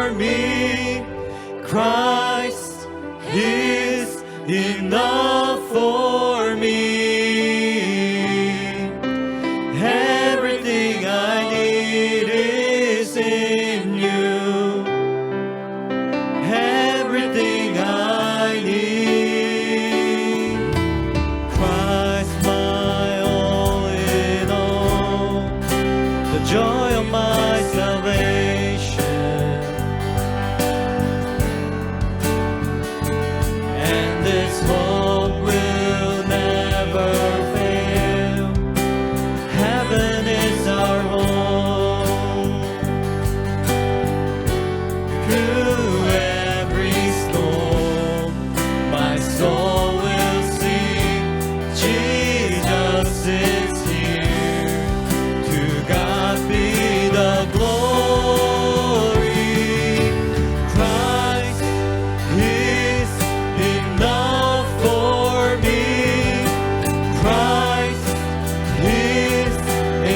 for me. Christ is enough for me. Everything I need is in you. Everything I need. Christ, my all in all, the joy of my salvation. And this hope will never fail. Heaven is our home. Through every storm, my soul will sing. Jesus is here. To God be the glory. Christ is enough for me. Christ is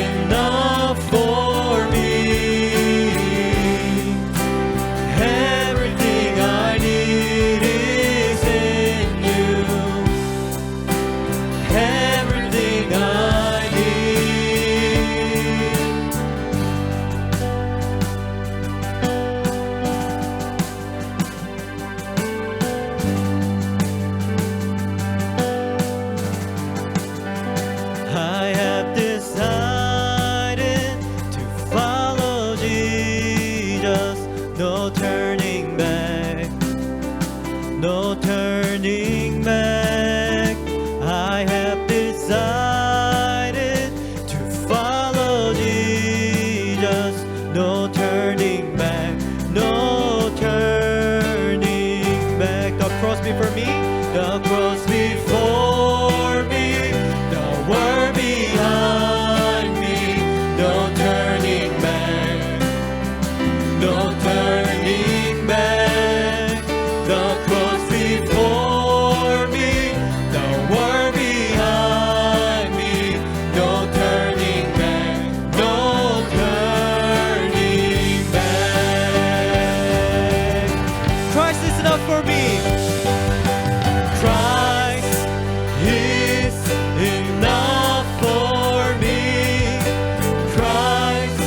enough for me. Everything I need is in you. Everything I need. I have decided to follow Jesus. No turning back. No turning back. I have decided to follow Jesus. No turning back. No turning back. The cross before me. The cross before me. The word behind me. No turning back. No turning back. The cross before me, the word behind me. No turning back, no turning back. Christ is enough for me. Christ is enough for me. Christ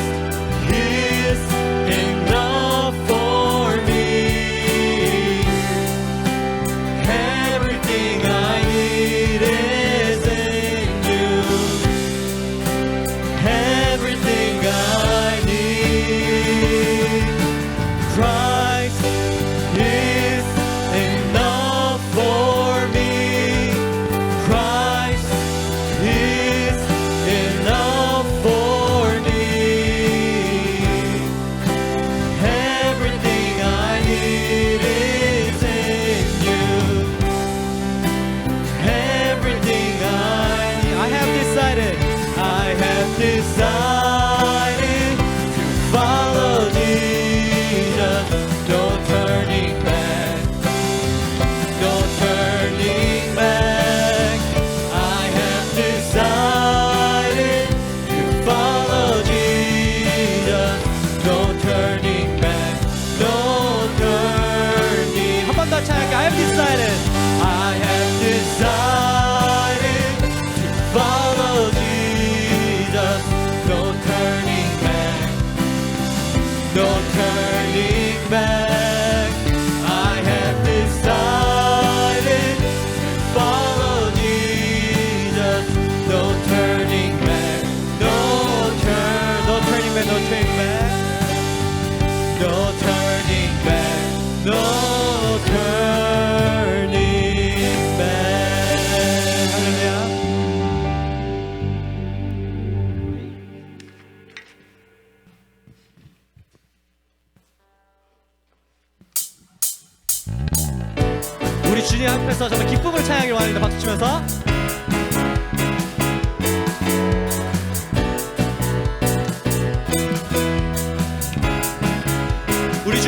is enough for me. Everything I need is in you. Everything I need. Christ is enough for me. Christ is enough for me. Everything I need is in you. Everything I need. I have decided to follow Jesus. No turning back. No turning back. I have decided to follow Jesus. No turning back. No turning. 한 번 더 찬양할게. I have decided. I have decided to follow Jesus. No turning back. No turning back. I have decided to follow Jesus. No turning back. No turning back. No turning back. No turning back. No turning back. 할렐루야. 우리 주님 앞에서 정말 기쁨을 찬양하길 원합니다. 박수 치면서. 우리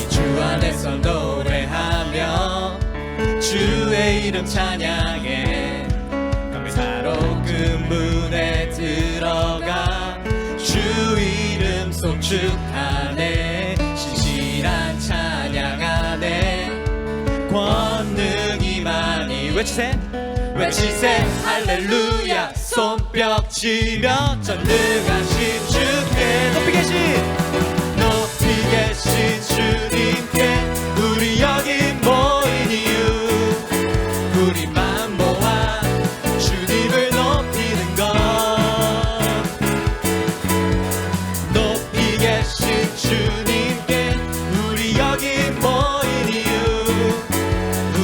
주 안에서 노래하며 주의 이름 찬양해. 감사로 그 문에 들어가 주 이름 송축하네. 외치세 할렐루야. 손뼉치며 전능하신 주께 높이 계신 주님께 우리 여기 모인 이유, 우리만 모아 주님을 높이는 것. 높이 계신 주님께 우리 여기 모인 이유,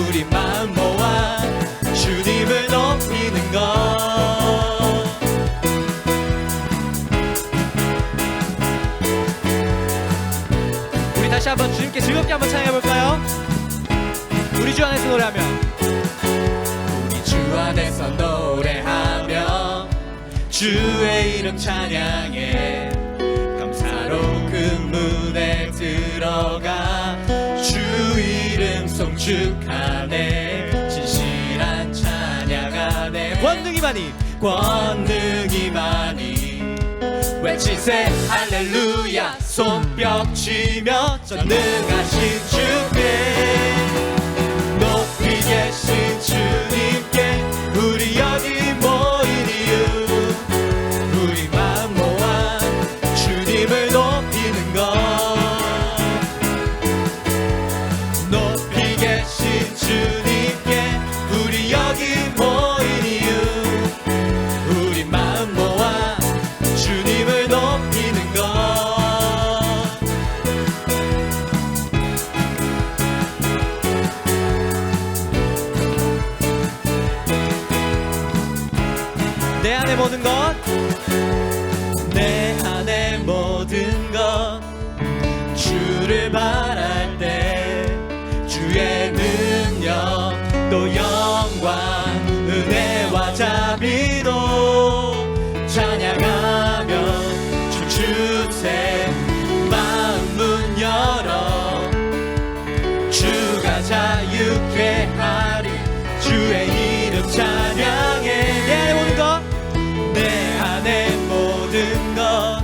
우리만 모아 주님을 높이는 것. 우리 다시 한번 주님께 즐겁게 한번 찬양해볼까요? 우리 주 안에서 노래하며, 우리 주 안에서 노래하며 주의 이름 찬양해. 감사로 그 문에 들어가 주 이름 송축하네. 진실한 찬양하네. 권능이 많이 외치세 할렐루야. 손뼉치며 전능하신 주께 높이 계신 주님께 우리 여기 모인 이유, 우리만 모아 주님을 높이는 것. 높이 계신 주님께 우리 여기 모인 이유, 우리만 모아 주님을 높이는 것. 내 안의 모든 것, 내 안의 모든 것 주를 바랄 때 주의 능력 또 영광 은혜와 자비로 찬양하며 춤추세. 마음 문 열어 주가 자유케 하리. 주의 이름 찬양해. 내 안의 모든 것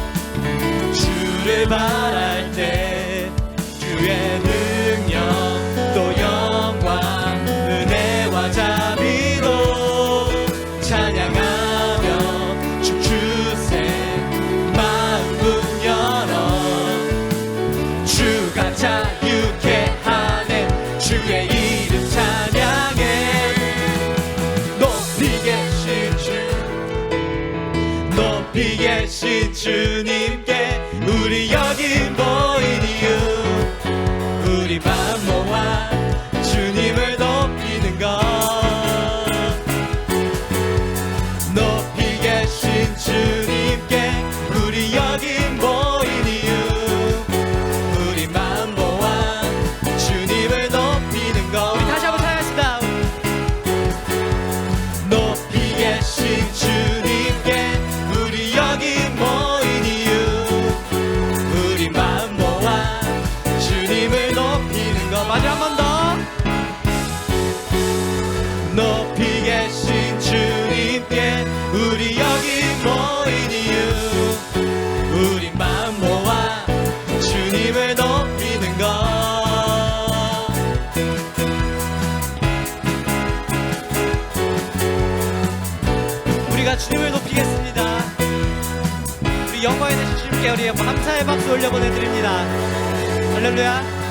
주를 바랄 때 주의 능력 또 영광 은혜와 자비로 찬양하며 춤추세. 마음 문 열어 주가 자유케 하네. 주의 이름 찬양해. 높이 계신 주님께 우리 여기 모인 이유, 우리만 모아 주님을 높이는 것. 높이 계신 주님께 우리 여기 모인 이유, 우리만 모아 주님을 높이는 것. 우리 다시 한번 찬양하겠습니다. 높이 계신 주님께 우리 여기 모인 이유, 우리만 모아 주님을 높이는 것. 마지막 한 번 더. 높이 계신 주님께 우리 여기 모인 이유, 우리만 모아 주님을 높이는 것. 우리가 주님을 높이겠습니다. 우리 영광에 대신 주님께 우리 감사의 박수 올려 보내드립니다. 할렐루야.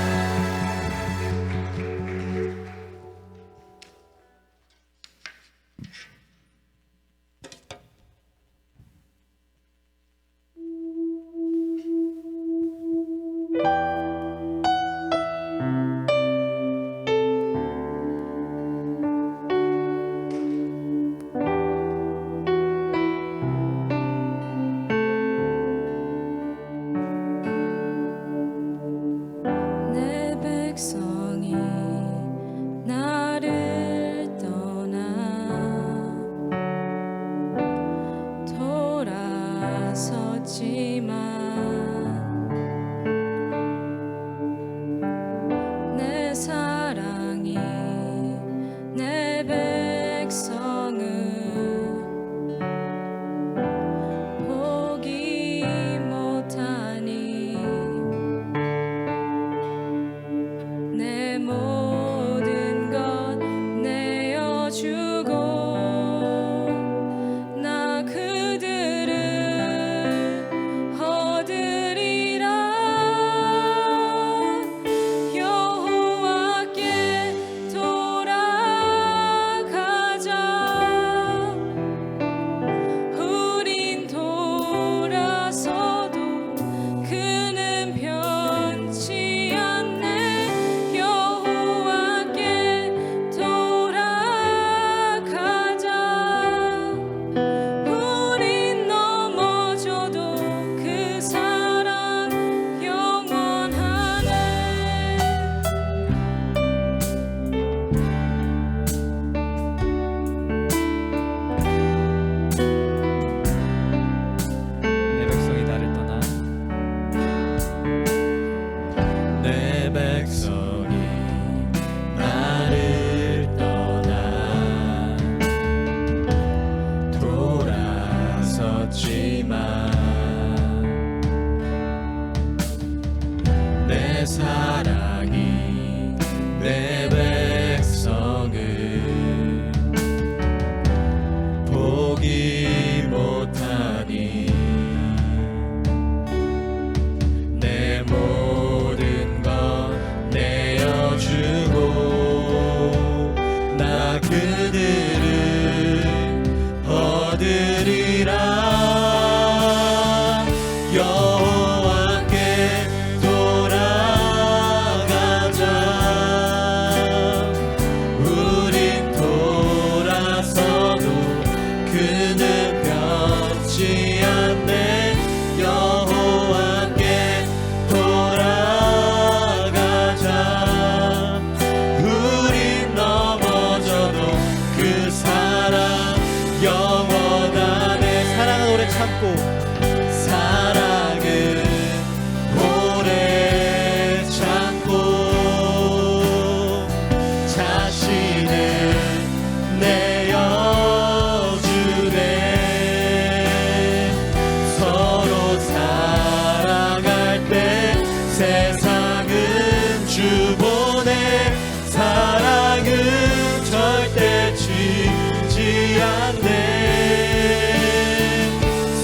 세상은 주보내 사랑은 절대 지지 않네.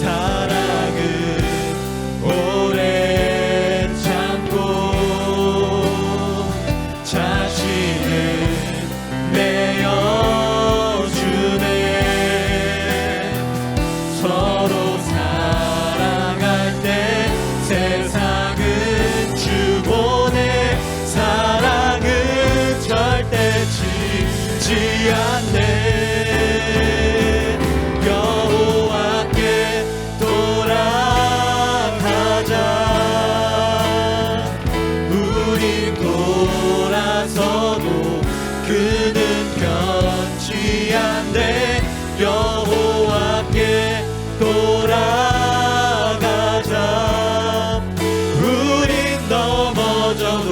사랑은 오래 참고 자신을 내어주네. 서로 사랑할 때 세상은 주보내 사랑은 절대 지지 않네. 여호와께 돌아가자. 우리 돌아서도 그는 변치 않네. 여호와께 돌아가자. 우린 넘어져도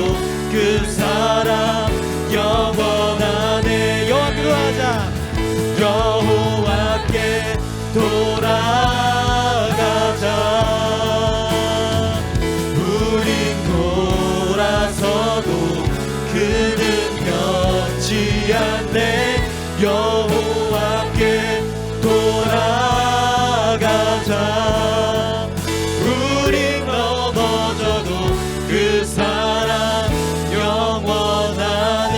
그 사랑 영원하네. 여호와께 돌아가자. 여호와께 돌아가자. 우린 돌아서도 그는 변치 않네. 여호와께 돌아가자. 우린 넘어져도 그 사랑 영원하네.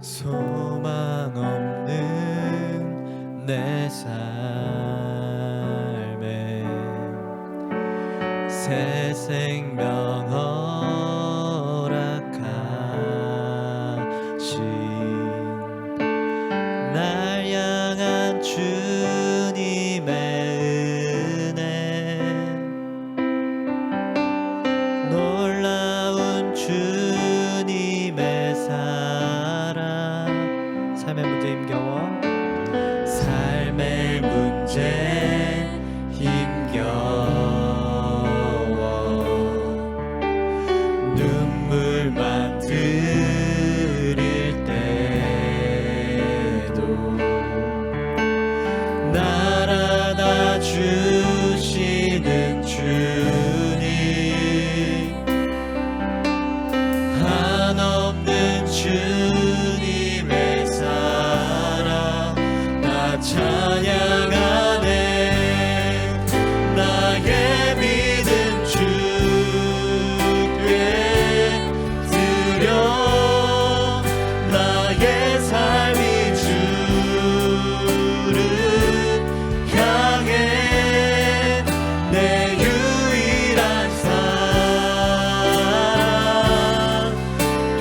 소망 없는 내 삶에 새 생명 허락하신 날 향한 주님의 은혜 놀라운 주님의 사랑 삶의 문제 힘겨워 삶의 문제 힘겨워 눈물만 흘릴 때도 날 안아주시는 주님 한없는 주님의 사랑 나 찬양하네. 나의 믿음 주께 드려 나의 삶이 주를 향해 내 유일한 사랑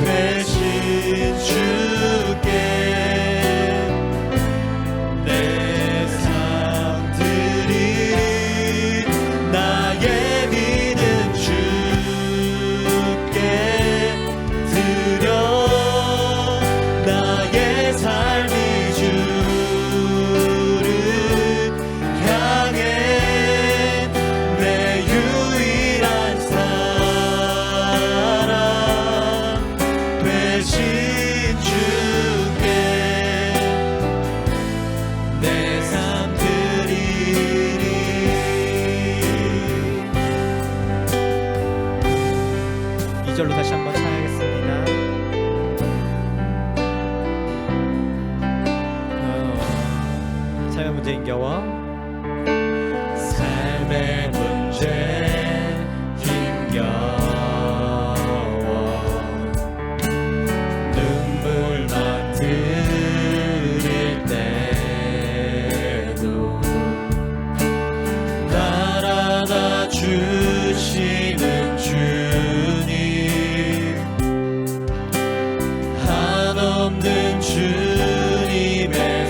되신 주께 내 삶 드리리. 나의 믿음 주께 드려 나의 삶이 주를 향해 내 유일한 사랑 되신 주께 내 삶 드리리. 이 절로 다시 한번 찬양하겠습니다. 삶의 문제 힘겨워 삶의 문제 힘겨워 눈물만 흘릴 때도 날 안아주시는 주님 한없는 주님의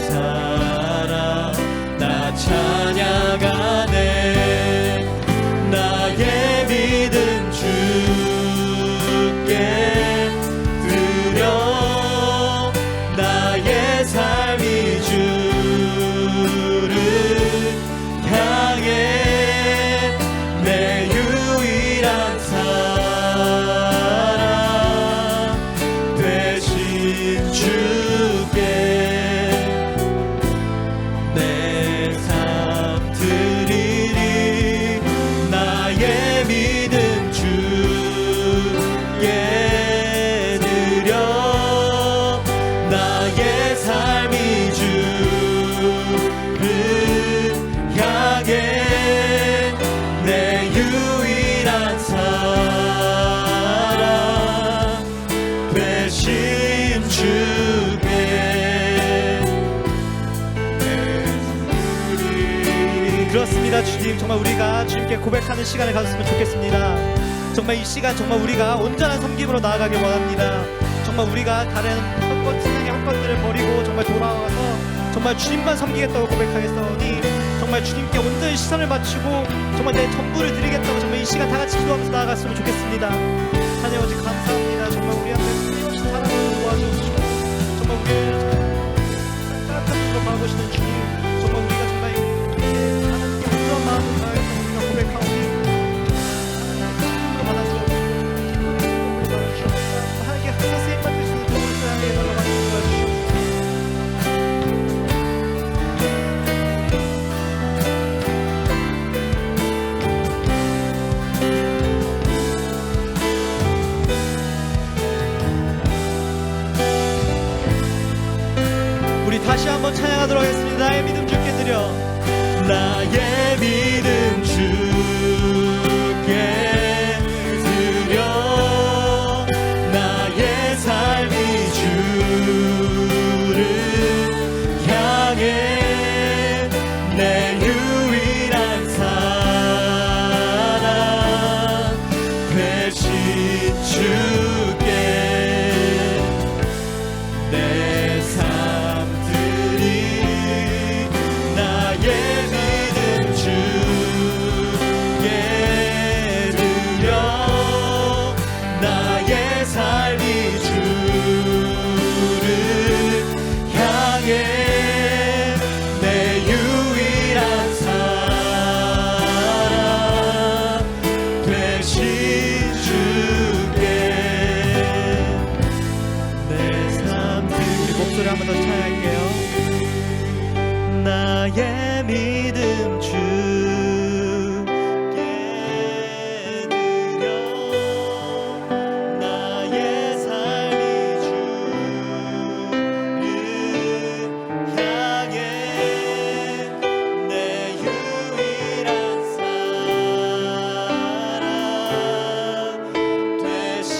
기도합니다. 주님, 정말 우리가 주님께 고백하는 시간을 가졌으면 좋겠습니다. 정말 이 시간 정말 우리가 온전한 섬김으로 나아가길 원합니다. 정말 우리가 다른 세상의 헛것들을 버리고 정말 돌아와서 정말 주님만 섬기겠다고 고백하겠사오니 정말 주님께 온전히 시선을 맞추고 정말 내 전부를 드리겠다고 정말 이 시간 다 같이 기도하면서 나아갔으면 좋겠습니다. 하나님 아버지 감사합니다. 정말 우리한테 끊임없이 사랑을 도와주시고 정말 우리를 따뜻한 거 바라보시는 주님, 정말 우리가 정말 하나님께 온전한 마음을 다해서 우리가 고백하오니 하나님께 받아주옵소서. 하나님께 항상 쓰임받을 수 있는 도움을 사용해 달라고 도와주시옵소서. 다시 한번 찬양하도록 하겠습니다. 나의 믿음 주께 드려, 나의 믿음 주께 드려, 나의 삶이 주를 향해 내 유일한 사랑 되신 주께 내 삶 나의 믿음 주께 드려, 나의 삶이 주를 향해 내 유일한 사랑 되신 주께 내 삶 우리 목소리 한 번 더 찬양할게요. 나의 믿음 주께 드려, 나의 삶이 주를 향해 내 유일한 사랑 되신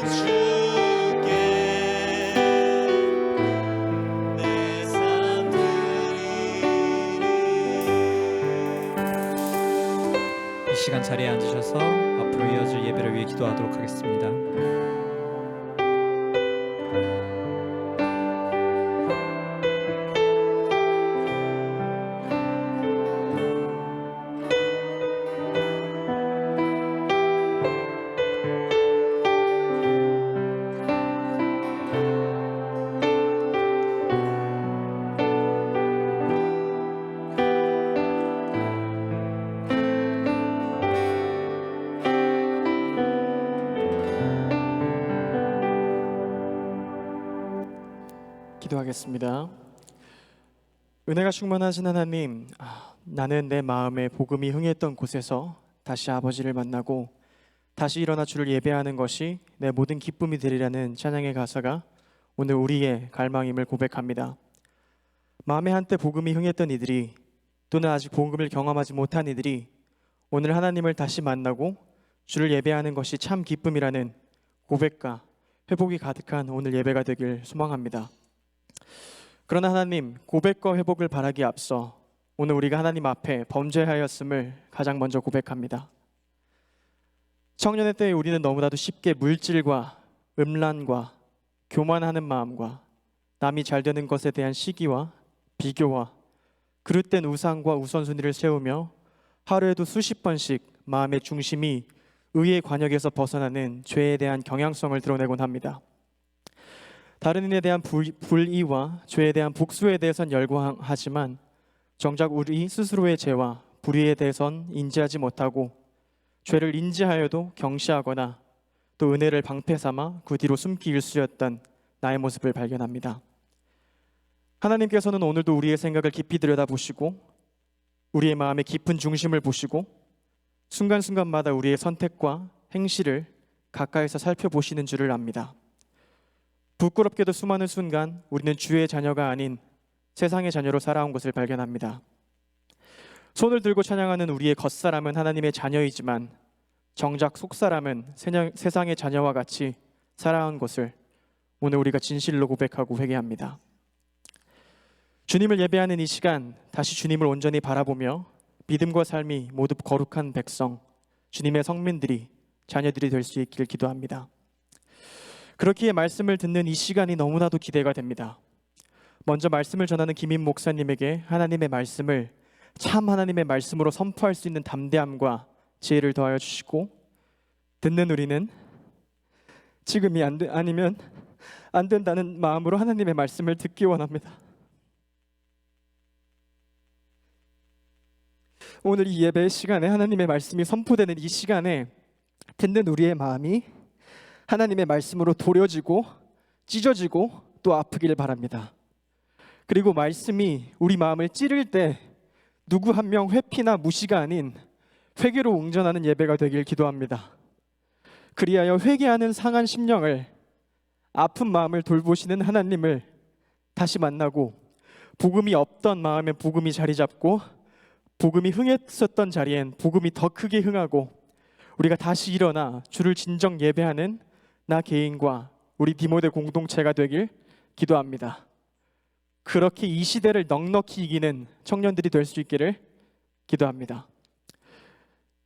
주께 내 삶 이 시간 자리에 앉으셔서 앞으로 이어질 예배를 위해 기도하도록 하겠습니다. 기도하겠습니다. 은혜가 충만하신 하나님, 나는 내 마음에 복음이 흥했던 곳에서 다시 아버지를 만나고 다시 일어나 주를 예배하는 것이 내 모든 기쁨이 되리라는 찬양의 가사가 오늘 우리의 갈망임을 고백합니다. 마음에 한때 복음이 흥했던 이들이, 또는 아직 복음을 경험하지 못한 이들이 오늘 하나님을 다시 만나고 주를 예배하는 것이 참 기쁨이라는 고백과 회복이 가득한 오늘 예배가 되길 소망합니다. 그러나 하나님, 고백과 회복을 바라기에 앞서 오늘 우리가 하나님 앞에 범죄하였음을 가장 먼저 고백합니다. 청년의 때에 우리는 너무나도 쉽게 물질과 음란과 교만하는 마음과 남이 잘 되는 것에 대한 시기와 비교와 그릇된 우상과 우선순위를 세우며 하루에도 수십 번씩 마음의 중심이 의의 관역에서 벗어나는 죄에 대한 경향성을 드러내곤 합니다. 다른 이에 대한 불의와 죄에 대한 복수에 대해선 열광하지만 정작 우리 스스로의 죄와 불의에 대해선 인지하지 못하고 죄를 인지하여도 경시하거나 또 은혜를 방패 삼아 그 뒤로 숨기 일쑤였던 나의 모습을 발견합니다. 하나님께서는 오늘도 우리의 생각을 깊이 들여다보시고 우리의 마음의 깊은 중심을 보시고 순간순간마다 우리의 선택과 행실을 가까이서 살펴보시는 줄을 압니다. 부끄럽게도 수많은 순간 우리는 주의 자녀가 아닌 세상의 자녀로 살아온 것을 발견합니다. 손을 들고 찬양하는 우리의 겉사람은 하나님의 자녀이지만 정작 속사람은 세상의 자녀와 같이 살아온 것을 오늘 우리가 진실로 고백하고 회개합니다. 주님을 예배하는 이 시간, 다시 주님을 온전히 바라보며 믿음과 삶이 모두 거룩한 백성, 주님의 성민들이, 자녀들이 될 수 있기를 기도합니다. 그렇기에 말씀을 듣는 이 시간이 너무나도 기대가 됩니다. 먼저 말씀을 전하는 김인 목사님에게 하나님의 말씀을 참 하나님의 말씀으로 선포할 수 있는 담대함과 지혜를 더하여 주시고, 듣는 우리는 지금이 아니면 안 된다는 마음으로 하나님의 말씀을 듣기 원합니다. 오늘 이 예배의 시간에 하나님의 말씀이 선포되는 이 시간에 듣는 우리의 마음이 하나님의 말씀으로 도려지고 찢어지고 또 아프기를 바랍니다. 그리고 말씀이 우리 마음을 찌를 때 누구 한 명 회피나 무시가 아닌 회개로 웅전하는 예배가 되길 기도합니다. 그리하여 회개하는 상한 심령을, 아픈 마음을 돌보시는 하나님을 다시 만나고, 복음이 없던 마음에 복음이 자리 잡고, 복음이 흥했었던 자리엔 복음이 더 크게 흥하고, 우리가 다시 일어나 주를 진정 예배하는 나 개인과 우리 디모데 공동체가 되길 기도합니다. 그렇게 이 시대를 넉넉히 이기는 청년들이 될 수 있기를 기도합니다.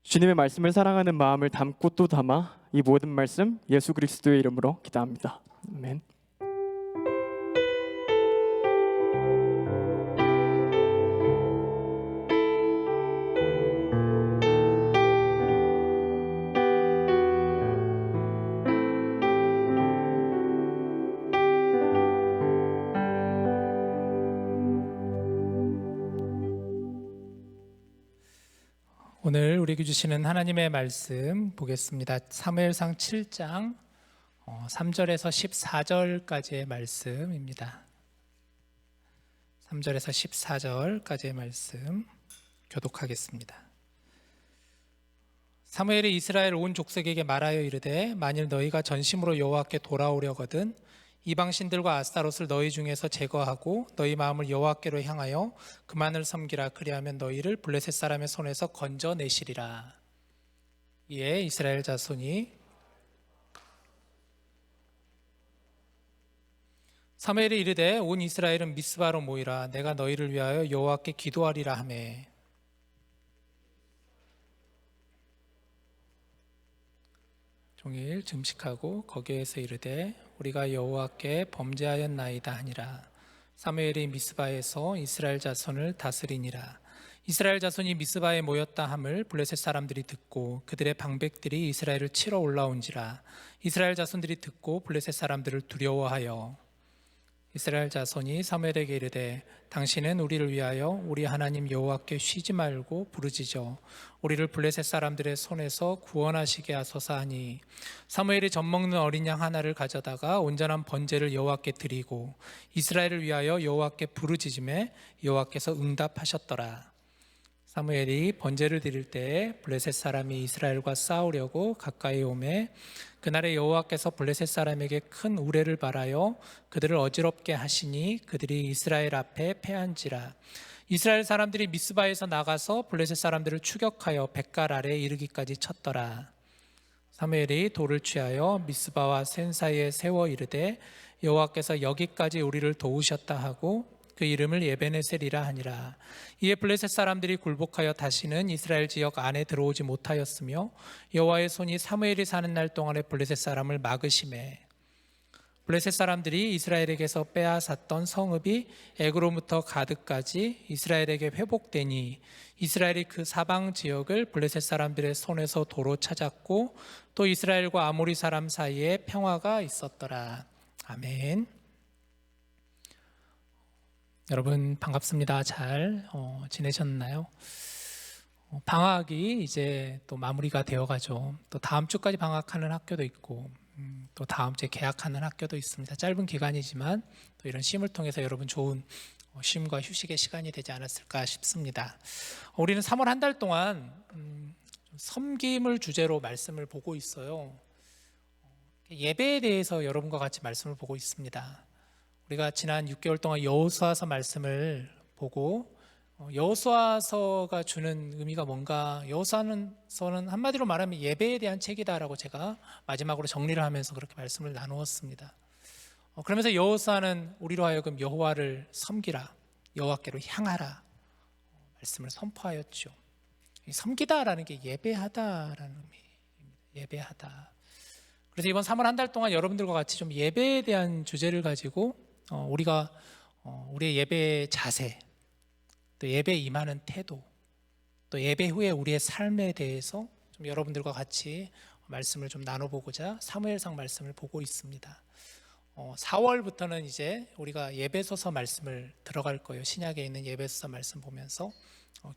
주님의 말씀을 사랑하는 마음을 담고 또 담아 이 모든 말씀 예수 그리스도의 이름으로 기도합니다. 아멘. 오늘 우리에게 주시는 하나님의 말씀 보겠습니다. 사무엘상 7장 3절에서 14절까지의 말씀입니다. 3절에서 14절까지의 말씀 교독하겠습니다. 사무엘이 이스라엘 온 족속에게 말하여 이르되, 만일 너희가 전심으로 여호와께 돌아오려거든 이방 신들과 아스타롯을 너희 중에서 제거하고 너희 마음을 여호와께로 향하여 그만을 섬기라. 그리하면 너희를 블레셋 사람의 손에서 건져내시리라. 이에 이스라엘 자손이 사무엘이 이르되, 온 이스라엘은 미스바로 모이라. 내가 너희를 위하여 여호와께 기도하리라 하매, 종일 증식하고 거기에서 이르되, 우리가 여호와께 범죄하였나이다 하니라. 사무엘이 미스바에서 이스라엘 자손을 다스리니라. 이스라엘 자손이 미스바에 모였다 함을 블레셋 사람들이 듣고 그들의 방백들이 이스라엘을 치러 올라온지라. 이스라엘 자손들이 듣고 블레셋 사람들을 두려워하여 이스라엘 자손이 사무엘에게 이르되, 당신은 우리를 위하여 우리 하나님 여호와께 쉬지 말고 부르짖어 우리를 블레셋 사람들의 손에서 구원하시게 하소서 하니, 사무엘이 젖먹는 어린 양 하나를 가져다가 온전한 번제를 여호와께 드리고 이스라엘을 위하여 여호와께 부르짖음에 여호와께서 응답하셨더라. 사무엘이 번제를 드릴 때에 블레셋 사람이 이스라엘과 싸우려고 가까이 오매, 그날에 여호와께서 블레셋 사람에게 큰 우레를 발하여 그들을 어지럽게 하시니 그들이 이스라엘 앞에 패한지라. 이스라엘 사람들이 미스바에서 나가서 블레셋 사람들을 추격하여 뱃갈 아래에 이르기까지 쳤더라. 사무엘이 돌을 취하여 미스바와 센 사이에 세워 이르되, 여호와께서 여기까지 우리를 도우셨다 하고 그 이름을 에베네셀이라 하니라. 이에 블레셋 사람들이 굴복하여 다시는 이스라엘 지역 안에 들어오지 못하였으며 여호와의 손이 사무엘이 사는 날 동안에 블레셋 사람을 막으심에, 블레셋 사람들이 이스라엘에게서 빼앗았던 성읍이 에그로부터 가드까지 이스라엘에게 회복되니 이스라엘이 그 사방 지역을 블레셋 사람들의 손에서 도로 찾았고 또 이스라엘과 아모리 사람 사이에 평화가 있었더라. 아멘. 여러분 반갑습니다. 잘 지내셨나요? 방학이 이제 또 마무리가 되어가죠. 또 다음 주까지 방학하는 학교도 있고 또 다음 주에 개학하는 학교도 있습니다. 짧은 기간이지만 또 이런 쉼을 통해서 여러분 좋은 쉼과 휴식의 시간이 되지 않았을까 싶습니다. 우리는 3월 한 달 동안 섬김을 주제로 말씀을 보고 있어요. 예배에 대해서 여러분과 같이 말씀을 보고 있습니다. 우리가 지난 6개월 동안 여호수아서 말씀을 보고 여호수아서가 주는 의미가 뭔가, 여호수아서는 한마디로 말하면 예배에 대한 책이다라고 제가 마지막으로 정리를 하면서 그렇게 말씀을 나누었습니다. 그러면서 여호수아는 우리로 하여금 여호와를 섬기라, 여호와께로 향하라 말씀을 선포하였죠. 이 섬기다라는 게 예배하다라는 의미입니다. 예배하다. 그래서 이번 3월 한 달 동안 여러분들과 같이 좀 예배에 대한 주제를 가지고 우리가 우리의 예배 자세, 또 예배에 임하는 태도, 또 예배 후에 우리의 삶에 대해서 좀 여러분들과 같이 말씀을 좀 나눠보고자 사무엘상 말씀을 보고 있습니다. 4월부터는 이제 우리가 예배소서 말씀을 들어갈 거예요. 신약에 있는 예배소서 말씀 보면서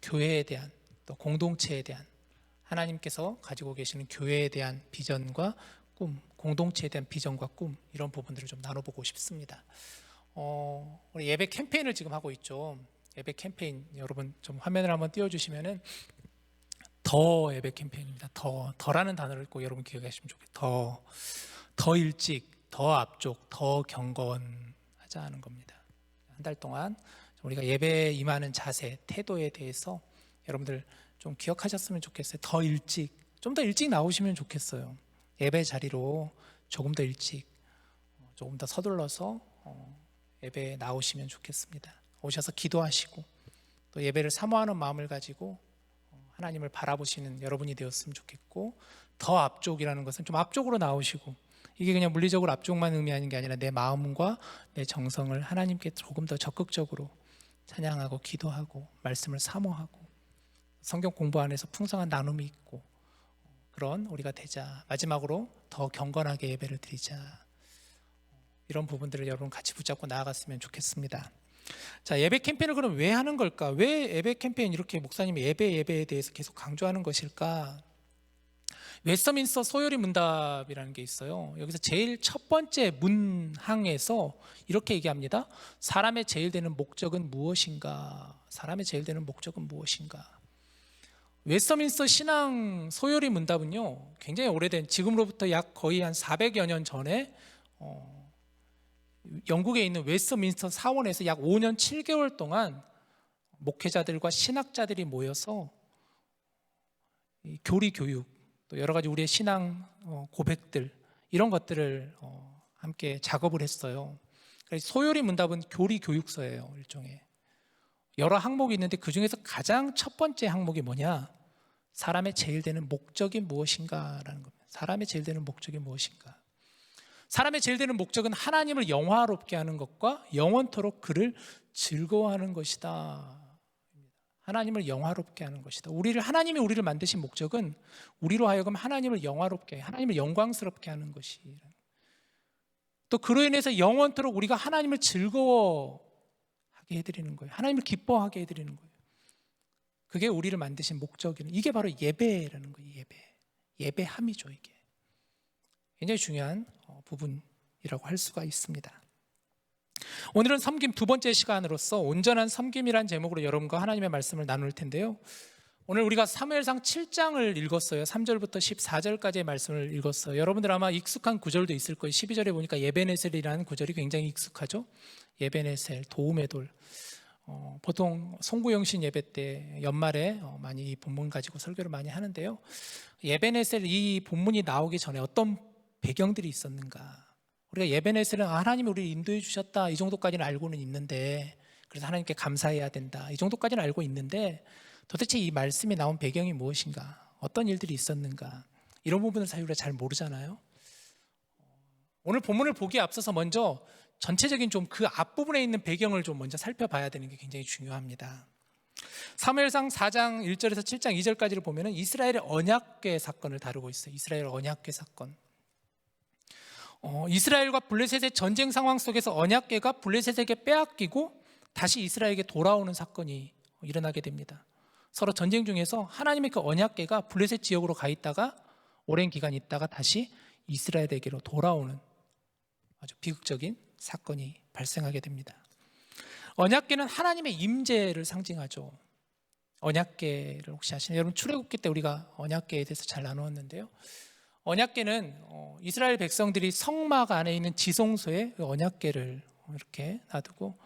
교회에 대한, 또 공동체에 대한, 하나님께서 가지고 계시는 교회에 대한 비전과 꿈, 공동체에 대한 비전과 꿈, 이런 부분들을 좀 나눠보고 싶습니다. 우리 예배 캠페인을 지금 하고 있죠. 예배 캠페인, 여러분 좀 화면을 한번 띄워주시면은 더 예배 캠페인입니다. 더라는 단어를 꼭 여러분 기억하시면 좋겠어요. 더 일찍, 더 앞쪽, 더 경건하자 하는 겁니다. 한 달 동안 우리가 예배에 임하는 자세, 태도에 대해서 여러분들 좀 기억하셨으면 좋겠어요. 더 일찍, 좀 더 일찍 나오시면 좋겠어요. 예배 자리로 조금 더 일찍, 조금 더 서둘러서 예배에 나오시면 좋겠습니다. 오셔서 기도하시고 또 예배를 사모하는 마음을 가지고 하나님을 바라보시는 여러분이 되었으면 좋겠고, 더 앞쪽이라는 것은 좀 앞쪽으로 나오시고, 이게 그냥 물리적으로 앞쪽만 의미하는 게 아니라 내 마음과 내 정성을 하나님께 조금 더 적극적으로 찬양하고 기도하고 말씀을 사모하고 성경 공부 안에서 풍성한 나눔이 있고, 그런 우리가 되자. 마지막으로 더 경건하게 예배를 드리자. 이런 부분들을 여러분 같이 붙잡고 나아갔으면 좋겠습니다. 자, 예배 캠페인을 그럼 왜 하는 걸까? 왜 예배 캠페인 이렇게 목사님이 예배에 대해서 계속 강조하는 것일까? 웨스터민스터 소요리 문답이라는 게 있어요. 여기서 제일 첫 번째 문항에서 이렇게 얘기합니다. 사람의 제일 되는 목적은 무엇인가? 사람의 제일 되는 목적은 무엇인가? 웨스터민스터 신앙 소요리 문답은요, 굉장히 오래된, 지금으로부터 약 거의 한 400여 년 전에 영국에 있는 웨스터민스터 사원에서 약 5년 7개월 동안 목회자들과 신학자들이 모여서 교리 교육, 또 여러 가지 우리의 신앙 고백들, 이런 것들을 함께 작업을 했어요. 그래서 소요리 문답은 교리 교육서예요. 일종의 여러 항목이 있는데 그 중에서 가장 첫 번째 항목이 뭐냐? 사람의 제일 되는 목적이 무엇인가라는 겁니다. 사람의 제일 되는 목적이 무엇인가? 사람의 제일 되는 목적은 하나님을 영화롭게 하는 것과 영원토록 그를 즐거워하는 것이다. 하나님을 영화롭게 하는 것이다. 하나님이 우리를 만드신 목적은 우리로 하여금 하나님을 영화롭게, 하나님을 영광스럽게 하는 것이, 또 그로 인해서 영원토록 우리가 하나님을 즐거워하게 해드리는 거예요. 하나님을 기뻐하게 해드리는 거예요. 그게 우리를 만드신 목적이는, 이게 바로 예배라는 거예요. 예배함이죠. 이게 굉장히 중요한 부분이라고 할 수가 있습니다. 오늘은 섬김 두 번째 시간으로서 온전한 섬김이란 제목으로 여러분과 하나님의 말씀을 나눌 텐데요. 오늘 우리가 사무엘상 7장을 읽었어요. 3절부터 14절까지의 말씀을 읽었어요. 여러분들 아마 익숙한 구절도 있을 거예요. 12절에 보니까 예베네셀이라는 구절이 굉장히 익숙하죠. 예베네셀, 도움의 돌. 보통 송구영신 예배 때 연말에 많이 이 본문 가지고 설교를 많이 하는데요. 예베네셀, 이 본문이 나오기 전에 어떤 배경들이 있었는가? 우리가 예베네셀은 하나님이 우리를 인도해 주셨다, 이 정도까지는 알고는 있는데, 그래서 하나님께 감사해야 된다, 이 정도까지는 알고 있는데, 도대체 이 말씀이 나온 배경이 무엇인가? 어떤 일들이 있었는가? 이런 부분을 사실 우리가 잘 모르잖아요. 오늘 본문을 보기에 앞서서 먼저 전체적인 좀 그 앞부분에 있는 배경을 좀 먼저 살펴봐야 되는 게 굉장히 중요합니다. 사무엘상 4장 1절에서 7장 2절까지를 보면은 이스라엘의 언약궤 사건을 다루고 있어요. 이스라엘 언약궤 사건. 이스라엘과 블레셋의 전쟁 상황 속에서 언약궤가 블레셋에게 빼앗기고 다시 이스라엘에게 돌아오는 사건이 일어나게 됩니다. 서로 전쟁 중에서 하나님의 그 언약궤가 블레셋 지역으로 가 있다가 오랜 기간 있다가 다시 이스라엘에게로 돌아오는 아주 비극적인 사건이 발생하게 됩니다. 언약궤는 하나님의 임재를 상징하죠. 언약궤를 혹시 아시나요? 여러분 출애굽기 때 우리가 언약궤에 대해서 잘 나누었는데요. 언약궤는 이스라엘 백성들이 성막 안에 있는 지성소에 언약궤를 이렇게 놔두고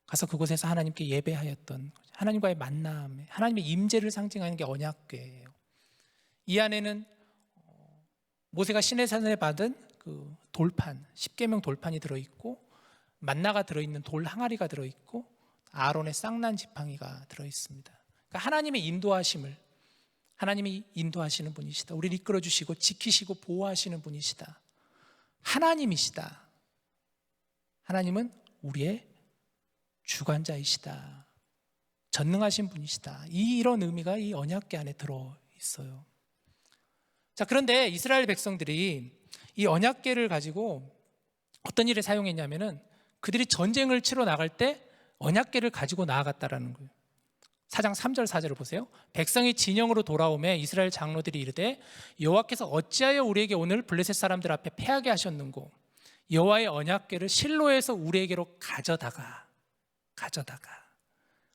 가서 그곳에서 하나님께 예배하였던, 하나님과의 만남, 하나님의 임재를 상징하는 게 언약궤예요. 이 안에는 모세가 시내산에 받은 그 돌판, 십계명 돌판이 들어있고, 만나가 들어있는 돌 항아리가 들어있고, 아론의 쌍난 지팡이가 들어있습니다. 그러니까 하나님의 인도하심을, 하나님이 인도하시는 분이시다. 우리를 이끌어 주시고 지키시고 보호하시는 분이시다. 하나님이시다. 하나님은 우리의 주관자이시다. 전능하신 분이시다. 이런 의미가 이 언약궤 안에 들어 있어요. 자, 그런데 이스라엘 백성들이 이 언약궤를 가지고 어떤 일에 사용했냐면은 그들이 전쟁을 치러 나갈 때 언약궤를 가지고 나아갔다라는 거예요. 4장 3절 4절을 보세요. 백성이 진영으로 돌아오매 이스라엘 장로들이 이르되 여호와께서 어찌하여 우리에게 오늘 블레셋 사람들 앞에 패하게 하셨는고 여호와의 언약궤를 실로에서 우리에게로 가져다가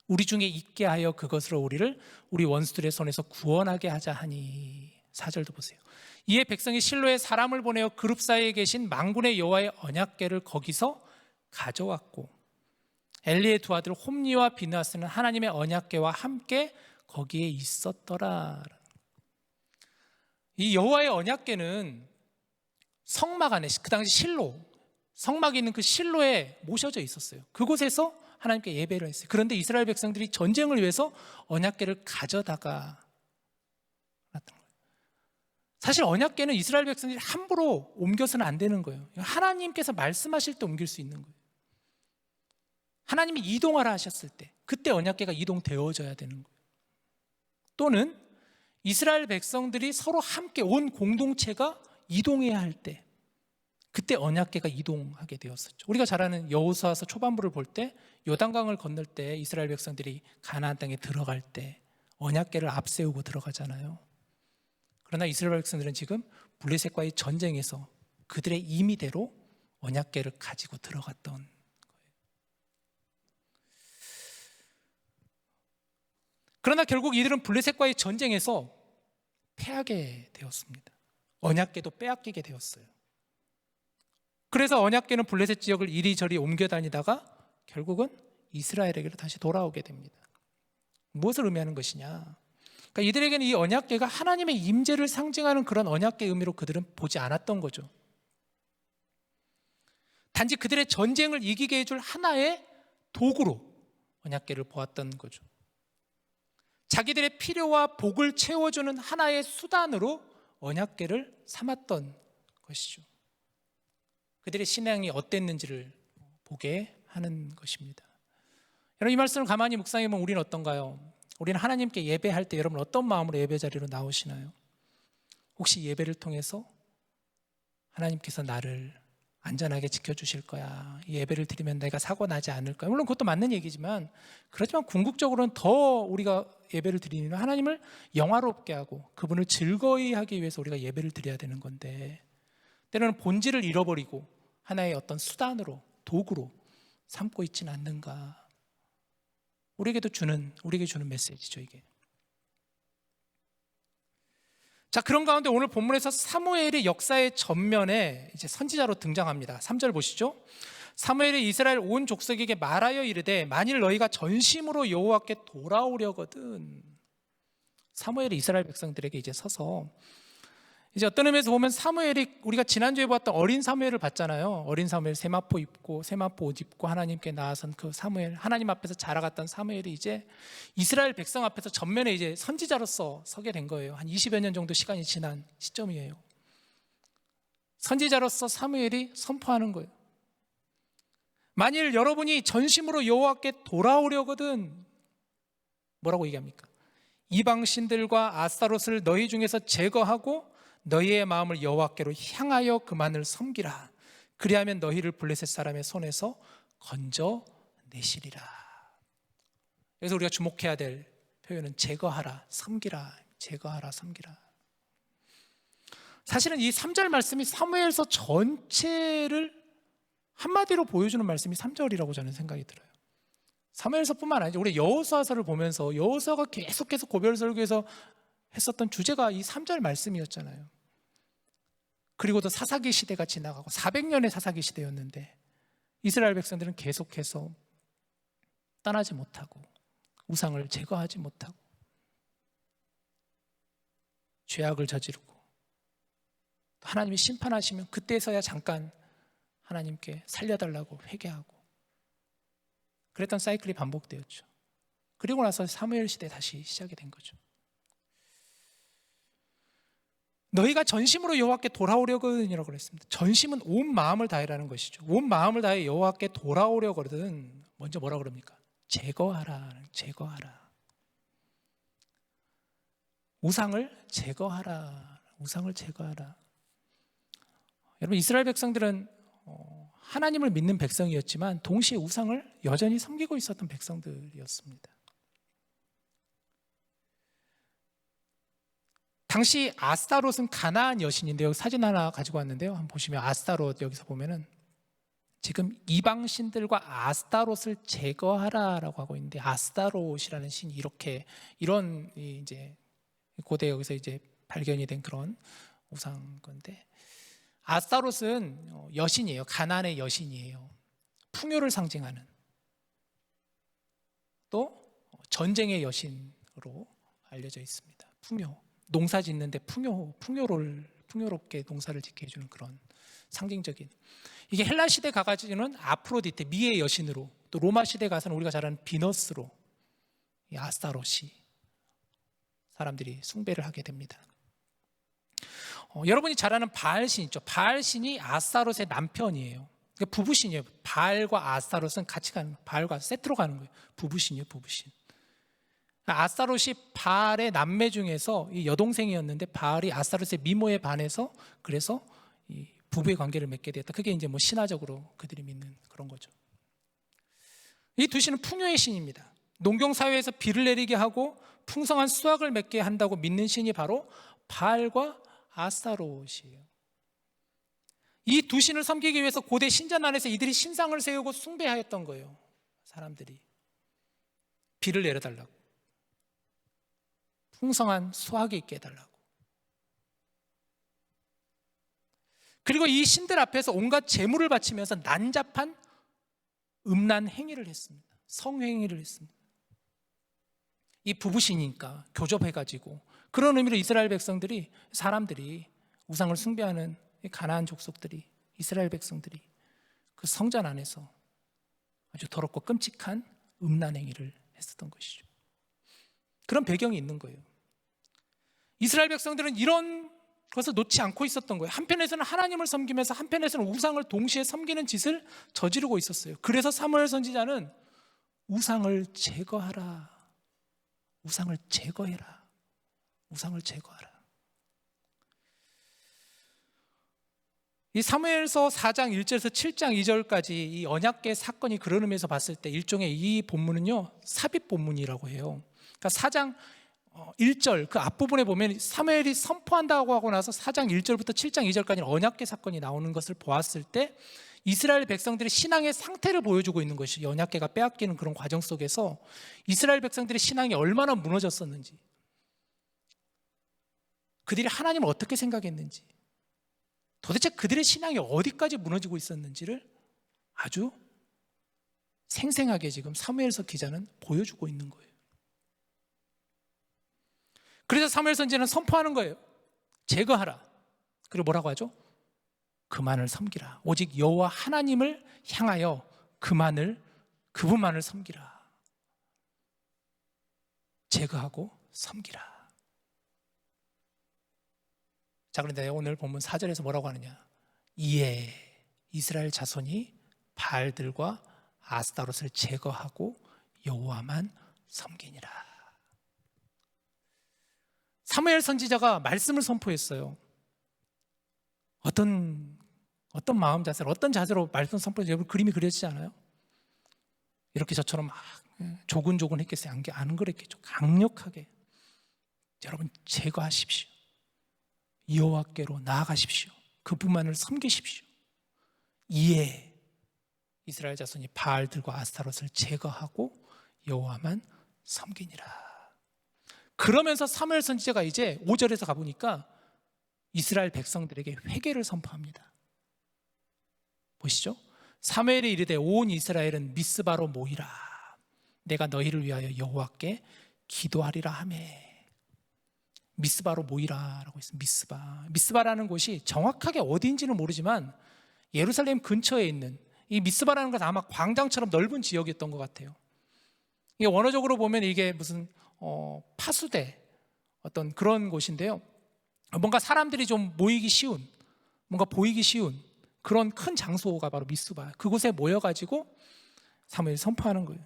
우리 중에 있게 하여 그것으로 우리를 우리 원수들의 손에서 구원하게 하자 하니. 4절도 보세요. 이에 백성이 실로에 사람을 보내어 그룹 사이에 계신 만군의 여호와의 언약궤를 거기서 가져왔고 엘리의 두 아들 홈니와 비느하스는 하나님의 언약궤와 함께 거기에 있었더라. 이 여호와의 언약궤는 성막 안에, 그 당시 실로, 성막이 있는 그 실로에 모셔져 있었어요. 그곳에서 하나님께 예배를 했어요. 그런데 이스라엘 백성들이 전쟁을 위해서 언약궤를 가져다가 놨던 거예요. 사실 언약궤는 이스라엘 백성들이 함부로 옮겨서는 안 되는 거예요. 하나님께서 말씀하실 때 옮길 수 있는 거예요. 하나님이 이동하라 하셨을 때 그때 언약궤가 이동되어져야 되는 거예요. 또는 이스라엘 백성들이 서로 함께 온 공동체가 이동해야 할 때 그때 언약궤가 이동하게 되었었죠. 우리가 잘 아는 여호수아서 초반부를 볼 때 요단강을 건널 때 이스라엘 백성들이 가나안 땅에 들어갈 때 언약궤를 앞세우고 들어가잖아요. 그러나 이스라엘 백성들은 지금 블레셋과의 전쟁에서 그들의 임의대로 언약궤를 가지고 들어갔던 거예요. 그러나 결국 이들은 블레셋과의 전쟁에서 패하게 되었습니다. 언약궤도 빼앗기게 되었어요. 그래서 언약궤는 블레셋 지역을 이리저리 옮겨 다니다가 결국은 이스라엘에게로 다시 돌아오게 됩니다. 무엇을 의미하는 것이냐? 그러니까 이들에게는 이 언약궤가 하나님의 임재를 상징하는 그런 언약궤 의미로 그들은 보지 않았던 거죠. 단지 그들의 전쟁을 이기게 해줄 하나의 도구로 언약궤를 보았던 거죠. 자기들의 필요와 복을 채워주는 하나의 수단으로 언약궤를 삼았던 것이죠. 그들의 신앙이 어땠는지를 보게 하는 것입니다. 여러분, 이 말씀을 가만히 묵상해 보면 우리는 어떤가요? 우리는 하나님께 예배할 때 여러분 어떤 마음으로 예배 자리로 나오시나요? 혹시 예배를 통해서 하나님께서 나를 안전하게 지켜주실 거야, 이 예배를 드리면 내가 사고 나지 않을 거야, 물론 그것도 맞는 얘기지만 그렇지만 궁극적으로는 더 우리가 예배를 드리는 하나님을 영화롭게 하고 그분을 즐거이 하기 위해서 우리가 예배를 드려야 되는 건데 때로는 본질을 잃어버리고 하나의 어떤 수단으로, 도구로 삼고 있지는 않는가. 우리에게 주는 메시지죠, 이게. 자, 그런 가운데 오늘 본문에서 사무엘이 역사의 전면에 이제 선지자로 등장합니다. 3절 보시죠. 사무엘이 이스라엘 온 족속에게 말하여 이르되 만일 너희가 전심으로 여호와께 돌아오려거든. 사무엘이 이스라엘 백성들에게 이제 서서 이제 어떤 의미에서 보면 사무엘이 우리가 지난주에 보았던 어린 사무엘을 봤잖아요. 어린 사무엘 세마포 입고 세마포 옷 입고 하나님께 나아선 그 사무엘, 하나님 앞에서 자라갔던 사무엘이 이제 이스라엘 백성 앞에서 전면에 이제 선지자로서 서게 된 거예요. 한 20여 년 정도 시간이 지난 시점이에요. 선지자로서 사무엘이 선포하는 거예요. 만일 여러분이 전심으로 여호와께 돌아오려거든, 뭐라고 얘기합니까? 이방 신들과 아스타롯을 너희 중에서 제거하고 너희의 마음을 여호와께로 향하여 그만을 섬기라. 그리하면 너희를 블레셋 사람의 손에서 건져내시리라. 여기서 우리가 주목해야 될 표현은 제거하라, 섬기라, 제거하라, 섬기라. 사실은 이 3절 말씀이 사무엘서 전체를 한마디로 보여주는 말씀이 3절이라고 저는 생각이 들어요. 사무엘서뿐만 아니죠. 우리 여호수아서를 보면서 여호수아가 계속해서 고별 설교에서 했었던 주제가 이 3절 말씀이었잖아요. 그리고도 사사기 시대가 지나가고 400년의 사사기 시대였는데 이스라엘 백성들은 계속해서 떠나지 못하고 우상을 제거하지 못하고 죄악을 저지르고 하나님이 심판하시면 그때서야 잠깐 하나님께 살려달라고 회개하고 그랬던 사이클이 반복되었죠. 그리고 나서 사무엘 시대 다시 시작이 된 거죠. 너희가 전심으로 여호와께 돌아오려거든이라고 그랬습니다. 전심은 온 마음을 다해라는 것이죠. 온 마음을 다해 여호와께 돌아오려거든. 먼저 뭐라 그럽니까? 제거하라. 우상을 제거하라. 여러분, 이스라엘 백성들은 하나님을 믿는 백성이었지만 동시에 우상을 여전히 섬기고 있었던 백성들이었습니다. 당시 아스타롯은 가나안 여신인데요. 사진 하나 가지고 왔는데요. 한번 보시면 아스타롯 여기서 보면은 지금 이방 신들과 아스타롯을 제거하라라고 하고 있는데, 아스타롯이라는 신이 이런 이제 고대 여기서 이제 발견이 된 그런 우상 건데, 아스타롯은 여신이에요. 가나안의 여신이에요. 풍요를 상징하는, 또 전쟁의 여신으로 알려져 있습니다. 풍요, 농사 짓는데 풍요롭게 농사를 짓게 해주는 그런 상징적인, 이게 헬라 시대 가가지고는 아프로디테, 미의 여신으로, 또 로마 시대 가서는 우리가 잘 아는 비너스로 이 아스타롯이 사람들이 숭배를 하게 됩니다. 여러분이 잘 아는 바알신 있죠. 바알신이 아스타롯의 남편이에요. 부부신이에요. 바알과 아스타롯은 같이 가는, 바알과 세트로 가는 거예요. 부부신이에요, 부부신. 아스타롯이 바알의 남매 중에서 이 여동생이었는데, 바알이 아스타롯의 미모에 반해서 그래서 이 부부의 관계를 맺게 됐다. 그게 이제 뭐 신화적으로 그들이 믿는 그런 거죠. 이 두 신은 풍요의 신입니다. 농경 사회에서 비를 내리게 하고 풍성한 수확을 맺게 한다고 믿는 신이 바로 바알과 아스타롯이에요. 이 두 신을 섬기기 위해서 고대 신전 안에서 이들이 신상을 세우고 숭배하였던 거예요. 사람들이 비를 내려달라고, 풍성한 수확이 있게 해달라고. 그리고 이 신들 앞에서 온갖 재물을 바치면서 난잡한 음란 행위를 했습니다. 성행위를 했습니다. 이 부부신이니까 교접해가지고, 그런 의미로 이스라엘 백성들이, 사람들이 우상을 숭배하는 가나안 족속들이, 이스라엘 백성들이 그 성전 안에서 아주 더럽고 끔찍한 음란 행위를 했었던 것이죠. 그런 배경이 있는 거예요. 이스라엘 백성들은 이런 것을 놓지 않고 있었던 거예요. 한편에서는 하나님을 섬기면서 한편에서는 우상을 동시에 섬기는 짓을 저지르고 있었어요. 그래서 사무엘 선지자는 우상을 제거하라, 우상을 제거해라, 우상을 제거하라. 이 사무엘서 4장 1절에서 7장 2절까지 이 언약궤 사건이 그런 의미에서 봤을 때 일종의 이 본문은요, 삽입 본문이라고 해요. 그러니까 4장 1절 그 앞부분에 보면 사무엘이 선포한다고 하고 나서 4장 1절부터 7장 2절까지 언약궤 사건이 나오는 것을 보았을 때 이스라엘 백성들의 신앙의 상태를 보여주고 있는 것이, 언약궤가 빼앗기는 그런 과정 속에서 이스라엘 백성들의 신앙이 얼마나 무너졌었는지, 그들이 하나님을 어떻게 생각했는지, 도대체 그들의 신앙이 어디까지 무너지고 있었는지를 아주 생생하게 지금 사무엘서 기자는 보여주고 있는 거예요. 그래서 사무엘 선지자는 선포하는 거예요. 제거하라. 그리고 뭐라고 하죠? 그만을 섬기라. 오직 여호와 하나님을 향하여 그분만을 섬기라. 제거하고 섬기라. 자, 그런데 오늘 본문 4절에서 뭐라고 하느냐? 이에 이스라엘 자손이 바알들과 아스타롯을 제거하고 여호와만 섬기니라. 사무엘 선지자가 말씀을 선포했어요. 어떤 마음 자세로, 어떤 자세로 말씀 선포했어요? 여러분, 그림이 그려지지 않아요? 이렇게 저처럼 막 조근조근 했겠어요? 안 그랬겠죠? 강력하게 여러분 제거하십시오. 여호와께로 나아가십시오. 그분만을 섬기십시오. 이에 이스라엘 자손이 바알들과 아스타롯을 제거하고 여호와만 섬기니라. 그러면서 사무엘 선지자가 이제 5절에서 가보니까 이스라엘 백성들에게 회개를 선포합니다. 보시죠. 사무엘이 이르되 온 이스라엘은 미스바로 모이라. 내가 너희를 위하여 여호와께 기도하리라 하매. 미스바로 모이라라고 했습니다. 미스바라는 곳이 정확하게 어디인지는 모르지만 예루살렘 근처에 있는 이 미스바라는 것은 아마 광장처럼 넓은 지역이었던 것 같아요. 이게 원어적으로 보면 이게 무슨 파수대 어떤 그런 곳인데요. 뭔가 사람들이 좀 모이기 쉬운, 뭔가 보이기 쉬운 그런 큰 장소가 바로 미스바. 그곳에 모여가지고 사무엘이 선포하는 거예요.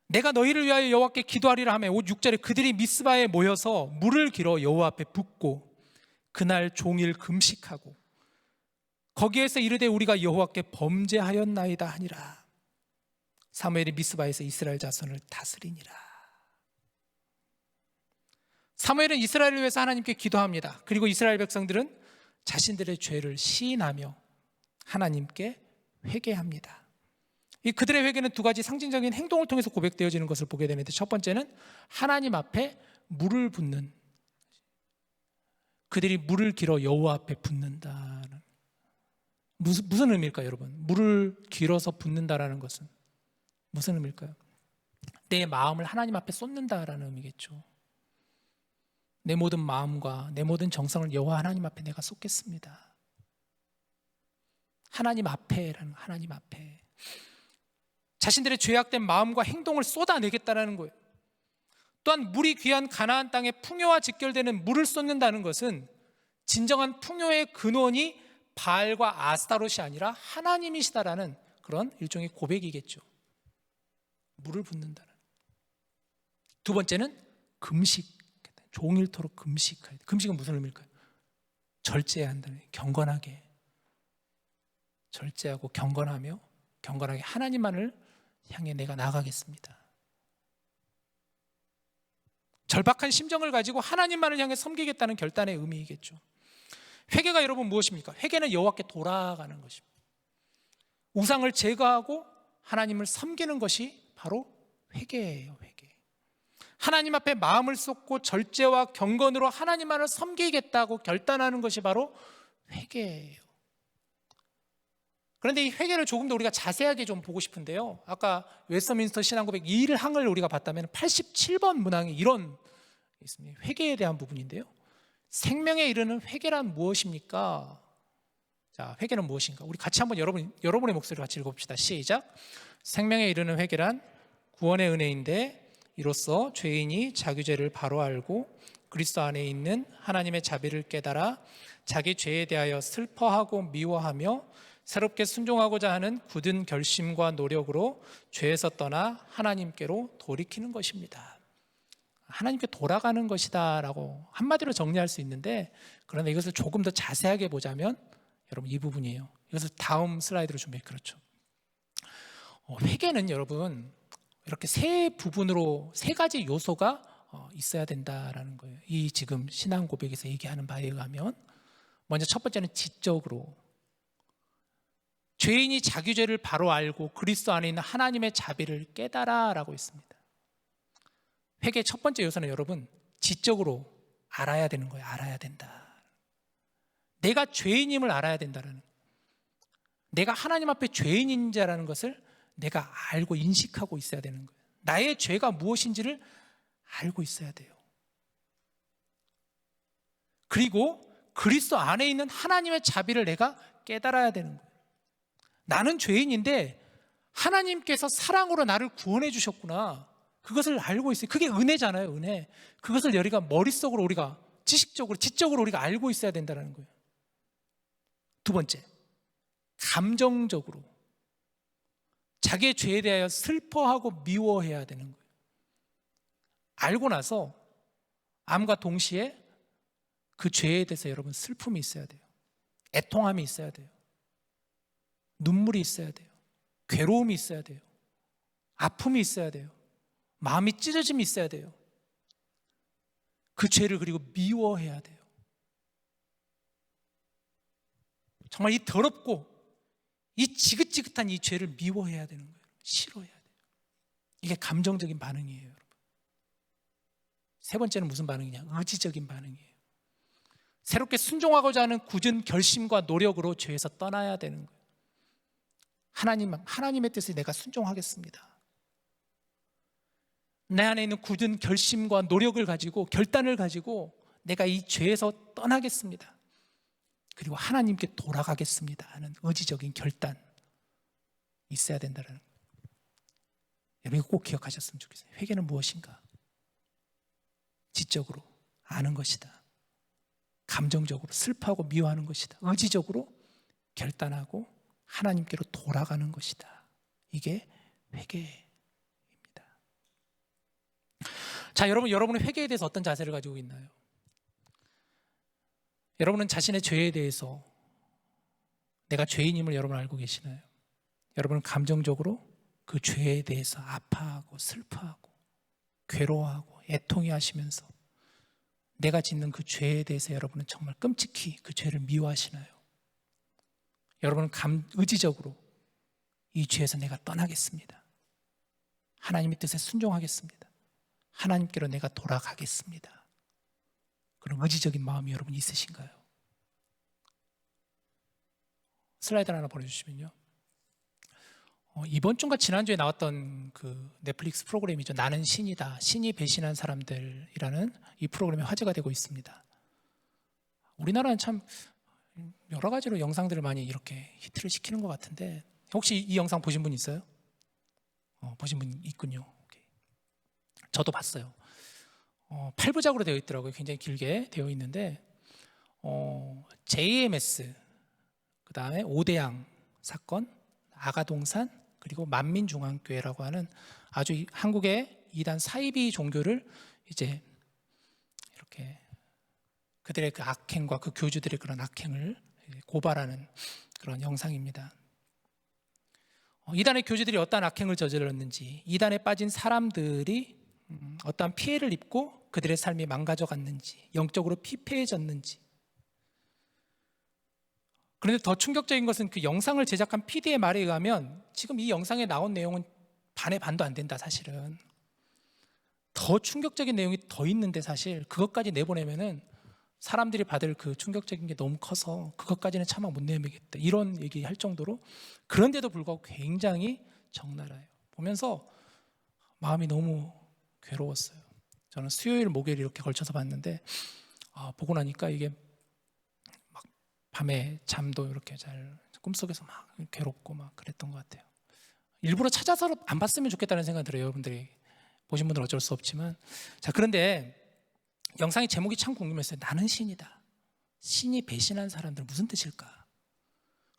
내가 너희를 위하여 여호와께 기도하리라 하며 6절에 그들이 미스바에 모여서 물을 길어 여호와 앞에 붓고 그날 종일 금식하고 거기에서 이르되 우리가 여호와께 범죄하였나이다 하니라. 사무엘이 미스바에서 이스라엘 자손을 다스리니라. 사무엘은 이스라엘을 위해서 하나님께 기도합니다. 그리고 이스라엘 백성들은 자신들의 죄를 시인하며 하나님께 회개합니다. 이 그들의 회개는 두 가지 상징적인 행동을 통해서 고백되어지는 것을 보게 되는데, 첫 번째는 하나님 앞에 물을 붓는, 그들이 물을 길어 여호와 앞에 붓는다는, 무슨 의미일까요, 여러분? 물을 길어서 붓는다라는 것은 무슨 의미일까요? 내 마음을 하나님 앞에 쏟는다라는 의미겠죠. 내 모든 마음과 내 모든 정성을 여호와 하나님 앞에 내가 쏟겠습니다. 하나님 앞에라는, 하나님 앞에 자신들의 죄악된 마음과 행동을 쏟아내겠다라는 거예요. 또한 물이 귀한 가나안 땅의 풍요와 직결되는 물을 쏟는다는 것은 진정한 풍요의 근원이 바알과 아스타롯이 아니라 하나님이시다라는 그런 일종의 고백이겠죠. 물을 붓는다는. 두 번째는 금식, 종일토록 금식할 때. 금식은 무슨 의미일까요? 절제해야 한다는, 경건하게 절제하고 경건하며 경건하게 하나님만을 향해 내가 나아가겠습니다. 절박한 심정을 가지고 하나님만을 향해 섬기겠다는 결단의 의미이겠죠. 회개가 여러분 무엇입니까? 회개는 여호와께 돌아가는 것입니다. 우상을 제거하고 하나님을 섬기는 것이 바로 회개예요. 회개. 하나님 앞에 마음을 쏟고 절제와 경건으로 하나님만을 섬기겠다고 결단하는 것이 바로 회개예요. 그런데 이 회개를 조금 더 우리가 자세하게 좀 보고 싶은데요, 아까 웨스트민스터 신앙고백 2항을 우리가 봤다면 87번 문항에 이런 있습니다. 회개에 대한 부분인데요, 생명에 이르는 회개란 무엇입니까? 자, 회개는 무엇인가? 우리 같이 한번 여러분의 목소리로 같이 읽어봅시다. 시작. 생명에 이르는 회개란 구원의 은혜인데 이로써 죄인이 자기 죄를 바로 알고 그리스도 안에 있는 하나님의 자비를 깨달아 자기 죄에 대하여 슬퍼하고 미워하며 새롭게 순종하고자 하는 굳은 결심과 노력으로 죄에서 떠나 하나님께로 돌이키는 것입니다. 하나님께 돌아가는 것이다 라고 한마디로 정리할 수 있는데, 그런데 이것을 조금 더 자세하게 보자면 여러분 이 부분이에요. 이것을 다음 슬라이드로 준비해. 그렇죠. 회개는 여러분 이렇게 세 부분으로 세 가지 요소가 있어야 된다라는 거예요. 이 지금 신앙 고백에서 얘기하는 바에 의하면, 먼저 첫 번째는 지적으로 죄인이 자기 죄를 바로 알고 그리스도 안에 있는 하나님의 자비를 깨달아라고 있습니다. 회개의 첫 번째 요소는 여러분 지적으로 알아야 되는 거예요. 알아야 된다. 내가 죄인임을 알아야 된다는, 내가 하나님 앞에 죄인인 자라는 것을 내가 알고 인식하고 있어야 되는 거예요. 나의 죄가 무엇인지를 알고 있어야 돼요. 그리고 그리스도 안에 있는 하나님의 자비를 내가 깨달아야 되는 거예요. 나는 죄인인데 하나님께서 사랑으로 나를 구원해 주셨구나, 그것을 알고 있어요. 그게 은혜잖아요. 은혜. 그것을 우리가 머릿속으로, 우리가 지식적으로, 지적으로 우리가 알고 있어야 된다는 거예요. 두 번째, 감정적으로 자기의 죄에 대하여 슬퍼하고 미워해야 되는 거예요. 알고 나서 암과 동시에 그 죄에 대해서 여러분 슬픔이 있어야 돼요. 애통함이 있어야 돼요. 눈물이 있어야 돼요. 괴로움이 있어야 돼요. 아픔이 있어야 돼요. 마음이 찢어짐이 있어야 돼요. 그 죄를 그리고 미워해야 돼요. 정말 이 더럽고 이 지긋지긋한 이 죄를 미워해야 되는 거예요. 싫어해야 돼요. 이게 감정적인 반응이에요, 여러분. 세 번째는 무슨 반응이냐? 의지적인 반응이에요. 새롭게 순종하고자 하는 굳은 결심과 노력으로 죄에서 떠나야 되는 거예요. 하나님의 뜻에 내가 순종하겠습니다. 내 안에 있는 굳은 결심과 노력을 가지고, 결단을 가지고 내가 이 죄에서 떠나겠습니다. 그리고 하나님께 돌아가겠습니다 하는 의지적인 결단 있어야 된다는 거예요. 여러분 이거 꼭 기억하셨으면 좋겠어요. 회개는 무엇인가? 지적으로 아는 것이다. 감정적으로 슬퍼하고 미워하는 것이다. 의지적으로 결단하고 하나님께로 돌아가는 것이다. 이게 회개입니다. 자, 여러분은 회개에 대해서 어떤 자세를 가지고 있나요? 여러분은 자신의 죄에 대해서 내가 죄인임을 여러분 알고 계시나요? 여러분은 감정적으로 그 죄에 대해서 아파하고 슬퍼하고 괴로워하고 애통해 하시면서 내가 짓는 그 죄에 대해서 여러분은 정말 끔찍히 그 죄를 미워하시나요? 여러분은 의지적으로 이 죄에서 내가 떠나겠습니다. 하나님의 뜻에 순종하겠습니다. 하나님께로 내가 돌아가겠습니다. 그런 의지적인 마음이 여러분 있으신가요? 슬라이드 하나 보내주시면요. 이번 주인가 지난주에 나왔던 그 넷플릭스 프로그램이죠. 나는 신이다. 신이 배신한 사람들이라는 이 프로그램이 화제가 되고 있습니다. 우리나라는 참 여러 가지로 영상들을 많이 이렇게 히트를 시키는 것 같은데 혹시 이 영상 보신 분 있어요? 보신 분 있군요. 오케이. 저도 봤어요. 8부작으로 되어 있더라고요. 굉장히 길게 되어 있는데 JMS, 그 다음에 오대양 사건, 아가동산, 그리고 만민중앙교회라고 하는 아주 한국의 이단 사이비 종교를 이제 이렇게 그들의 그 악행과 그 교주들의 그런 악행을 고발하는 그런 영상입니다. 이단의 교주들이 어떠한 악행을 저질렀는지, 이단에 빠진 사람들이 어떠한 피해를 입고 그들의 삶이 망가져갔는지, 영적으로 피폐해졌는지. 그런데 더 충격적인 것은 그 영상을 제작한 PD의 말에 의하면 지금 이 영상에 나온 내용은 반의 반도 안 된다. 사실은 더 충격적인 내용이 더 있는데 사실 그것까지 내보내면은 사람들이 받을 그 충격적인 게 너무 커서 그것까지는 차마 못 내보내겠다 이런 얘기할 정도로, 그런데도 불구하고 굉장히 적나라해요. 보면서 마음이 너무 괴로웠어요. 저는 수요일 목요일 이렇게 걸쳐서 봤는데 보고 나니까 이게 막 밤에 잠도 이렇게 잘 꿈속에서 막 괴롭고 막 그랬던 것 같아요. 일부러 찾아서 안 봤으면 좋겠다는 생각이 들어요. 여러분들이 보신 분들은 어쩔 수 없지만. 자, 그런데 영상의 제목이 참 궁금했어요. 나는 신이다. 신이 배신한 사람들 무슨 뜻일까?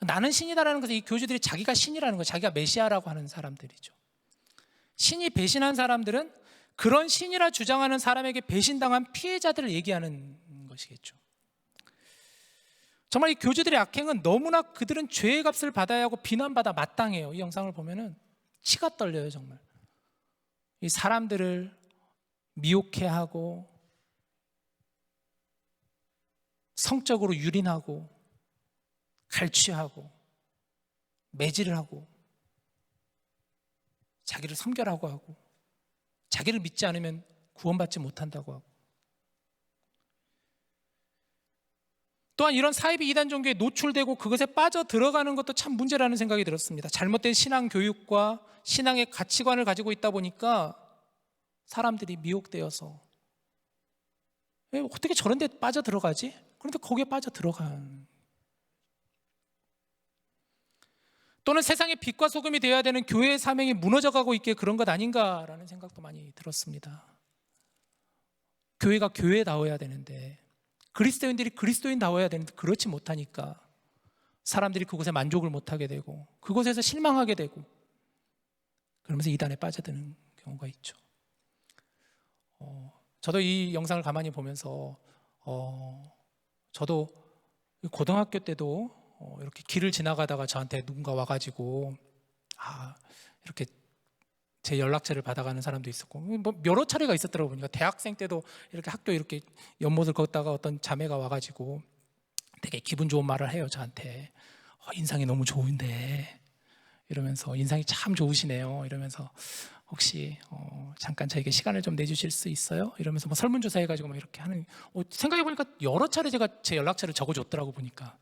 나는 신이다라는 것은 이 교주들이 자기가 신이라는 거예요. 자기가 메시아라고 하는 사람들이죠. 신이 배신한 사람들은 그런 신이라 주장하는 사람에게 배신당한 피해자들을 얘기하는 것이겠죠. 정말 이 교주들의 악행은 너무나 그들은 죄의 값을 받아야 하고 비난받아 마땅해요. 이 영상을 보면은 치가 떨려요. 정말 이 사람들을 미혹해하고 성적으로 유린하고 갈취하고 매질을 하고 자기를 섬결하고 하고 자기를 믿지 않으면 구원받지 못한다고 하고, 또한 이런 사이비 이단 종교에 노출되고 그것에 빠져 들어가는 것도 참 문제라는 생각이 들었습니다. 잘못된 신앙 교육과 신앙의 가치관을 가지고 있다 보니까 사람들이 미혹되어서 어떻게 저런 데 빠져 들어가지? 그런데 거기에 빠져 들어간, 또는 세상의 빛과 소금이 되어야 되는 교회의 사명이 무너져가고 있기에 그런 것 아닌가라는 생각도 많이 들었습니다. 교회가 교회다워야 되는데, 그리스도인들이 그리스도인다워야 되는데 그렇지 못하니까 사람들이 그곳에 만족을 못하게 되고 그곳에서 실망하게 되고 그러면서 이단에 빠져드는 경우가 있죠. 저도 이 영상을 가만히 보면서 저도 고등학교 때도 이렇게 길을 지나가다가 저한테 누군가 와가지고 이렇게 제 연락처를 받아가는 사람도 있었고, 뭐 여러 차례가 있었더라고요. 보니까 대학생 때도 이렇게 학교 이렇게 연못을 걷다가 어떤 자매가 와가지고 되게 기분 좋은 말을 해요. 저한테 인상이 너무 좋은데 이러면서, 인상이 참 좋으시네요 이러면서, 혹시 잠깐 저에게 시간을 좀 내주실 수 있어요? 이러면서 뭐 설문조사 해가지고 막 이렇게 하는, 생각해보니까 여러 차례 제가 제 연락처를 적어줬더라고 보니까.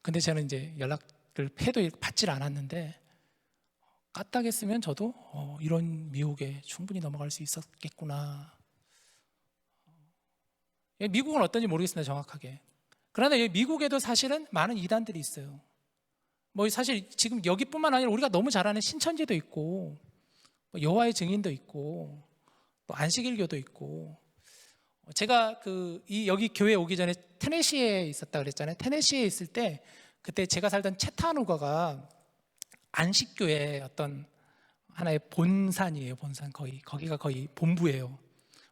근데 저는 이제 연락을 해도 받질 않았는데, 까딱했으면 저도 이런 미혹에 충분히 넘어갈 수 있었겠구나. 미국은 어떤지 모르겠습니다, 정확하게. 그러나 미국에도 사실은 많은 이단들이 있어요. 뭐 사실 지금 여기뿐만 아니라 우리가 너무 잘 아는 신천지도 있고, 여호와의 증인도 있고, 또 안식일교도 있고, 제가 여기 교회 오기 전에 테네시에 있었다 그랬잖아요. 테네시에 있을 때 그때 제가 살던 채타누가가 안식교회 어떤 하나의 본산이에요. 본산 거기가 거의 본부예요.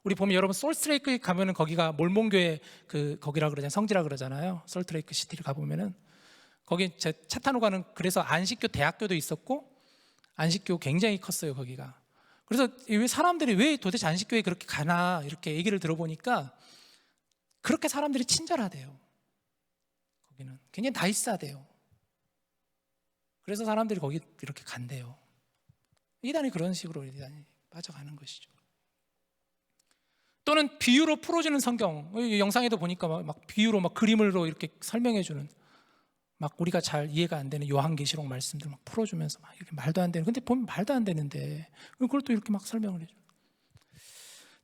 우리 보면 여러분 솔트레이크 가면은 거기가 몰몬교회 거기라 그러잖아요. 성지라 그러잖아요. 솔트레이크 시티를 가보면은 거기 제 채타누가는 그래서 안식교 대학교도 있었고 안식교 굉장히 컸어요. 거기가. 그래서 왜 사람들이 왜 도대체 안식교에 그렇게 가나 이렇게 얘기를 들어보니까 그렇게 사람들이 친절하대요. 거기는 굉장히 나이스하대요. 그래서 사람들이 거기 이렇게 간대요. 이단이 그런 식으로 이단이 빠져가는 것이죠. 또는 비유로 풀어주는 성경, 영상에도 보니까 막 비유로 막 그림으로 이렇게 설명해주는, 막 우리가 잘 이해가 안 되는 요한계시록 말씀들 막 풀어주면서 막 이렇게 말도 안 되는, 근데 보면 말도 안 되는데 그걸 또 이렇게 막 설명을 해줘.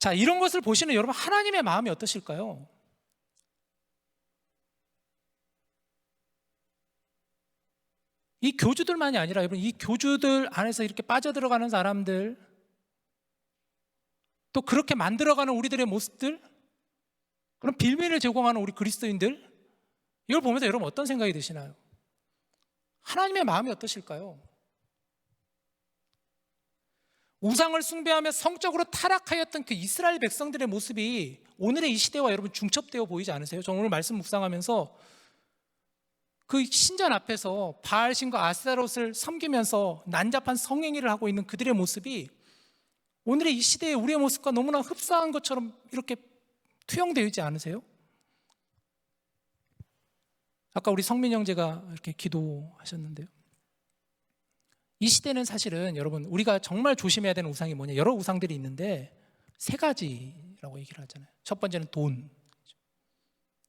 자, 이런 것을 보시는 여러분, 하나님의 마음이 어떠실까요? 이 교주들만이 아니라 여러분, 이 교주들 안에서 이렇게 빠져들어가는 사람들, 또 그렇게 만들어가는 우리들의 모습들, 그런 빌미를 제공하는 우리 그리스도인들, 이걸 보면서 여러분 어떤 생각이 드시나요? 하나님의 마음이 어떠실까요? 우상을 숭배하며 성적으로 타락하였던 그 이스라엘 백성들의 모습이 오늘의 이 시대와 여러분 중첩되어 보이지 않으세요? 저 오늘 말씀 묵상하면서 그 신전 앞에서 바알신과 아스타롯을 섬기면서 난잡한 성행위를 하고 있는 그들의 모습이 오늘의 이 시대의 우리의 모습과 너무나 흡사한 것처럼 이렇게 투영되어 있지 않으세요? 아까 우리 성민 형제가 이렇게 기도하셨는데요. 이 시대는 사실은 여러분, 우리가 정말 조심해야 되는 우상이 뭐냐? 여러 우상들이 있는데 세 가지라고 얘기를 하잖아요. 첫 번째는 돈,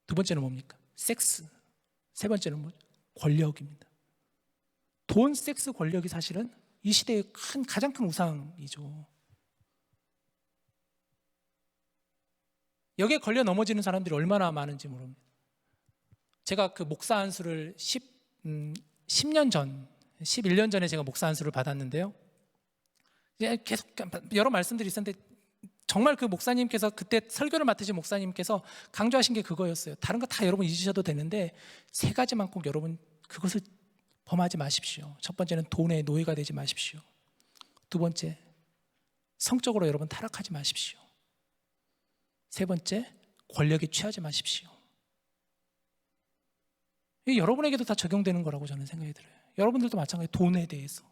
두 번째는 뭡니까? 섹스, 세 번째는 뭐죠? 권력입니다. 돈, 섹스, 권력이 사실은 이 시대의 가장 큰 우상이죠. 여기에 걸려 넘어지는 사람들이 얼마나 많은지 모릅니다. 제가 그 목사 안수를 10년 전, 11년 전에 제가 목사 안수를 받았는데요. 계속 여러 말씀들이 있었는데 정말 그 목사님께서, 그때 설교를 맡으신 목사님께서 강조하신 게 그거였어요. 다른 거 다 여러분 잊으셔도 되는데 세 가지만 꼭 여러분 그것을 범하지 마십시오. 첫 번째는 돈의 노예가 되지 마십시오. 두 번째, 성적으로 여러분 타락하지 마십시오. 세 번째, 권력에 취하지 마십시오. 이게 여러분에게도 다 적용되는 거라고 저는 생각이 들어요. 여러분들도 마찬가지로 돈에 대해서,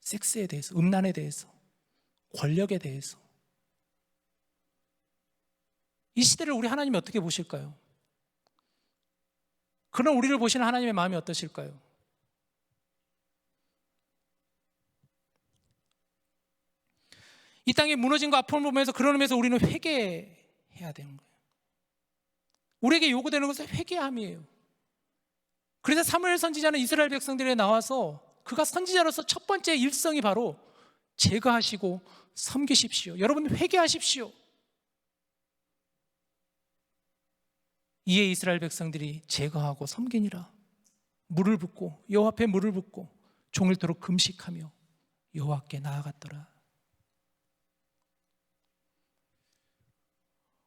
섹스에 대해서, 음란에 대해서, 권력에 대해서. 이 시대를 우리 하나님이 어떻게 보실까요? 그런 우리를 보시는 하나님의 마음이 어떠실까요? 이 땅이 무너진 거 아픔을 보면서 그런 의미에서 우리는 회개해야 되는 거예요. 우리에게 요구되는 것은 회개함이에요. 그래서 사무엘 선지자는 이스라엘 백성들에 나와서 그가 선지자로서 첫 번째 일성이 바로 제거하시고 섬기십시오. 여러분 회개하십시오. 이에 이스라엘 백성들이 제거하고 섬기니라. 물을 붓고 여호와 앞에 물을 붓고 종일토록 금식하며 여호와께 나아갔더라.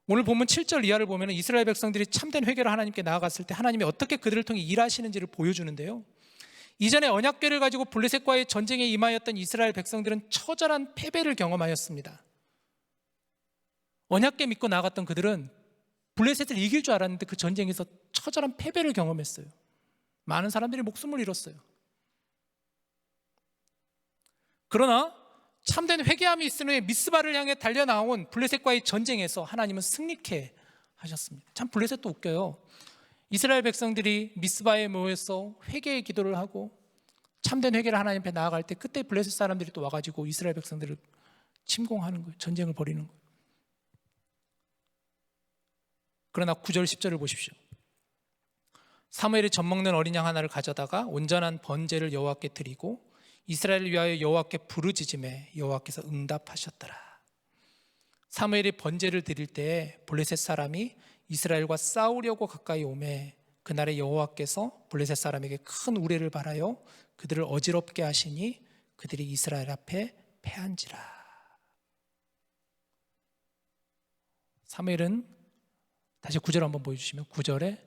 오늘 본문 7절 이하를 보면 이스라엘 백성들이 참된 회개로 하나님께 나아갔을 때 하나님이 어떻게 그들을 통해 일하시는지를 보여주는데요. 이전에 언약궤를 가지고 블레셋과의 전쟁에 임하였던 이스라엘 백성들은 처절한 패배를 경험하였습니다. 언약궤 믿고 나아갔던 그들은 블레셋을 이길 줄 알았는데 그 전쟁에서 처절한 패배를 경험했어요. 많은 사람들이 목숨을 잃었어요. 그러나 참된 회개함이 있은 후에 미스바를 향해 달려나온 블레셋과의 전쟁에서 하나님은 승리케 하셨습니다. 참 블레셋도 웃겨요. 이스라엘 백성들이 미스바에 모여서 회개의 기도를 하고 참된 회개를 하나님 앞에 나아갈 때 그때 블레셋 사람들이 또 와가지고 이스라엘 백성들을 침공하는 거예요. 전쟁을 벌이는 거예요. 그러나 9절 10절을 보십시오. 사무엘이 젖먹는 어린 양 하나를 가져다가 온전한 번제를 여호와께 드리고 이스라엘을 위하여 여호와께 부르짖음에 여호와께서 응답하셨더라. 사무엘이 번제를 드릴 때 블레셋 사람이 이스라엘과 싸우려고 가까이 오매 그날에 여호와께서 블레셋 사람에게 큰 우레를 발하여 그들을 어지럽게 하시니 그들이 이스라엘 앞에 패한지라. 사무엘은 다시 9절 한번 보여주시면 9절에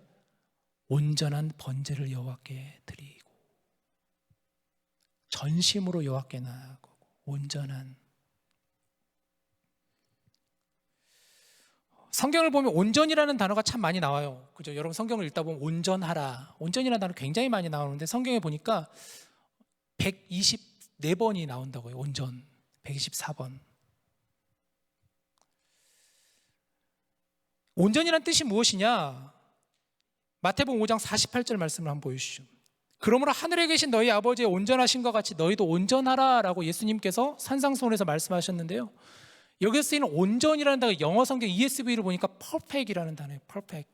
온전한 번제를 여호와께 드리고 전심으로 여호와께 나아가고 온전한. 성경을 보면 온전이라는 단어가 참 많이 나와요. 그죠? 여러분 성경을 읽다 보면 온전하라, 온전이라는 단어 굉장히 많이 나오는데 성경에 보니까 124번이 나온다고요. 온전 124번. 온전이란 뜻이 무엇이냐? 마태복음 5장 48절 말씀을 한번 보여주시죠. 그러므로 하늘에 계신 너희 아버지의 온전하신 것 같이 너희도 온전하라 라고 예수님께서 산상수훈에서 말씀하셨는데요, 여기서 쓰이는 온전이라는 단어, 영어 성경 ESV를 보니까 perfect이라는 단어예요. perfect.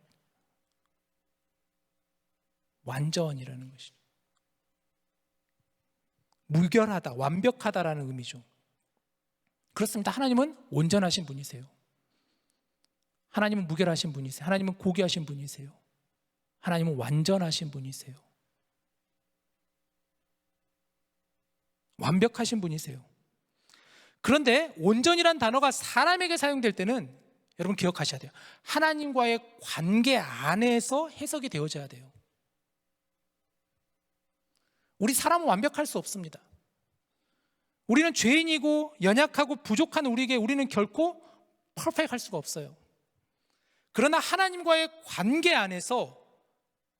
완전이라는 것이죠. 무결하다, 완벽하다라는 의미죠. 그렇습니다. 하나님은 온전하신 분이세요. 하나님은 무결하신 분이세요. 하나님은 고귀하신 분이세요. 하나님은 완전하신 분이세요. 완벽하신 분이세요. 그런데 온전이란 단어가 사람에게 사용될 때는 여러분 기억하셔야 돼요. 하나님과의 관계 안에서 해석이 되어져야 돼요. 우리 사람은 완벽할 수 없습니다. 우리는 죄인이고 연약하고 부족한 우리에게 우리는 결코 퍼펙트할 수가 없어요. 그러나 하나님과의 관계 안에서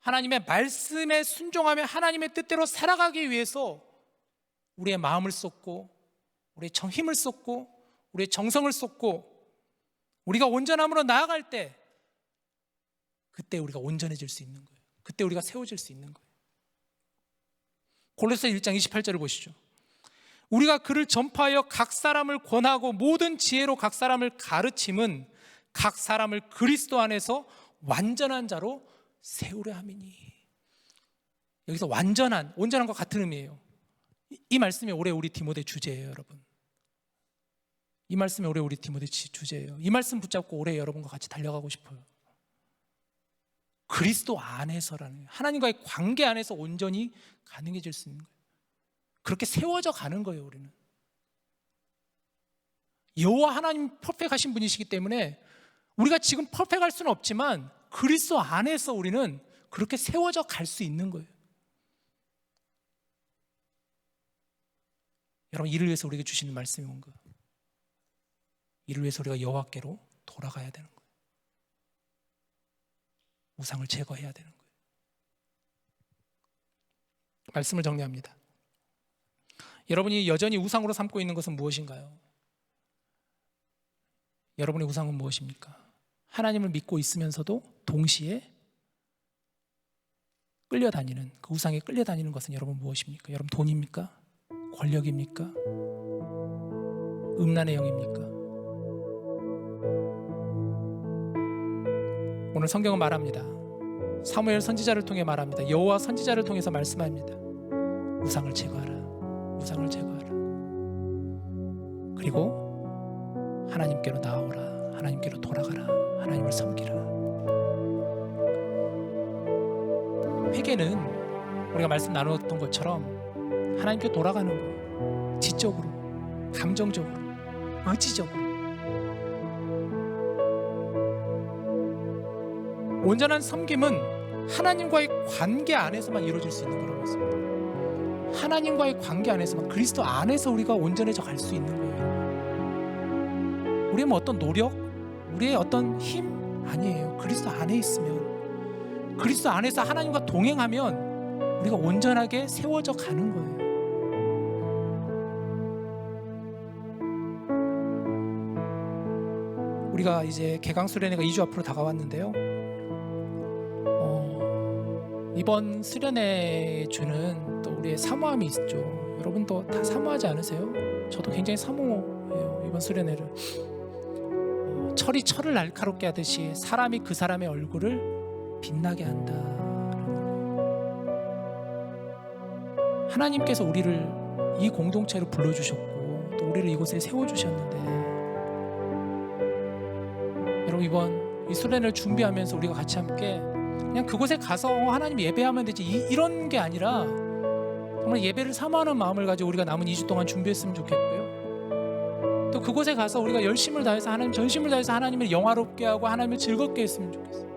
하나님의 말씀에 순종하며 하나님의 뜻대로 살아가기 위해서 우리의 마음을 쏟고 우리의 힘을 쏟고 우리의 정성을 쏟고 우리가 온전함으로 나아갈 때 그때 우리가 온전해질 수 있는 거예요. 그때 우리가 세워질 수 있는 거예요. 골로새 1장 28절을 보시죠. 우리가 그를 전파하여 각 사람을 권하고 모든 지혜로 각 사람을 가르침은 각 사람을 그리스도 안에서 완전한 자로 세우려 함이니. 여기서 완전한, 온전한과 같은 의미예요. 이 말씀이 올해 우리 디모데 주제예요, 여러분. 이 말씀이 올해 우리 디모데 주제예요. 이 말씀 붙잡고 올해 여러분과 같이 달려가고 싶어요. 그리스도 안에서라는, 하나님과의 관계 안에서 온전히 가능해질 수 있는 거예요. 그렇게 세워져 가는 거예요. 우리는 여호와 하나님 퍼펙트하신 분이시기 때문에 우리가 지금 퍼펙트할 수는 없지만 그리스도 안에서 우리는 그렇게 세워져 갈 수 있는 거예요. 여러분, 이를 위해서 우리에게 주시는 말씀이 뭔가? 이를 위해서 우리가 여호와께로 돌아가야 되는 거예요. 우상을 제거해야 되는 거예요. 말씀을 정리합니다. 여러분이 여전히 우상으로 삼고 있는 것은 무엇인가요? 여러분의 우상은 무엇입니까? 하나님을 믿고 있으면서도 동시에 끌려다니는, 그 우상에 끌려다니는 것은 여러분 무엇입니까? 여러분 돈입니까? 권력입니까? 음란의 영입니까? 오늘 성경은 말합니다. 사무엘 선지자를 통해 말합니다. 여호와 선지자를 통해서 말씀합니다. 우상을 제거하라. 우상을 제거하라. 그리고 하나님께로 나아오라. 하나님께로 돌아가라. 하나님을 섬기라. 회개는 우리가 말씀 나누었던 것처럼 하나님께 돌아가는 거예요. 지적으로, 감정적으로, 의지적으로. 온전한 섬김은 하나님과의 관계 안에서만 이루어질 수 있는 거라고 했습니다. 하나님과의 관계 안에서만, 그리스도 안에서 우리가 온전해져 갈 수 있는 거예요. 우리의 뭐 어떤 노력, 우리의 어떤 힘 아니에요. 그리스도 안에 있으면, 그리스도 안에서 하나님과 동행하면 우리가 온전하게 세워져 가는 거예요. 우리가 이제 개강 수련회가 2주 앞으로 다가왔는데요. 이번 수련회 주는 또 우리의 사모함이 있죠. 여러분도 다 사모하지 않으세요? 저도 굉장히 사모해요. 이번 수련회를 철이 철을 날카롭게 하듯이 사람이 그 사람의 얼굴을 빛나게 한다. 하나님께서 우리를 이 공동체로 불러주셨고 또 우리를 이곳에 세워주셨는데, 여러분 이번 이 수련회를 준비하면서 우리가 같이 함께 그냥 그곳에 가서 하나님 예배하면 되지 이런 게 아니라 정말 예배를 사모하는 마음을 가지고 우리가 남은 2주 동안 준비했으면 좋겠고요. 또 그곳에 가서 우리가 열심을 다해서 하나님 전심을 다해서 하나님을 영화롭게 하고 하나님을 즐겁게 했으면 좋겠어요.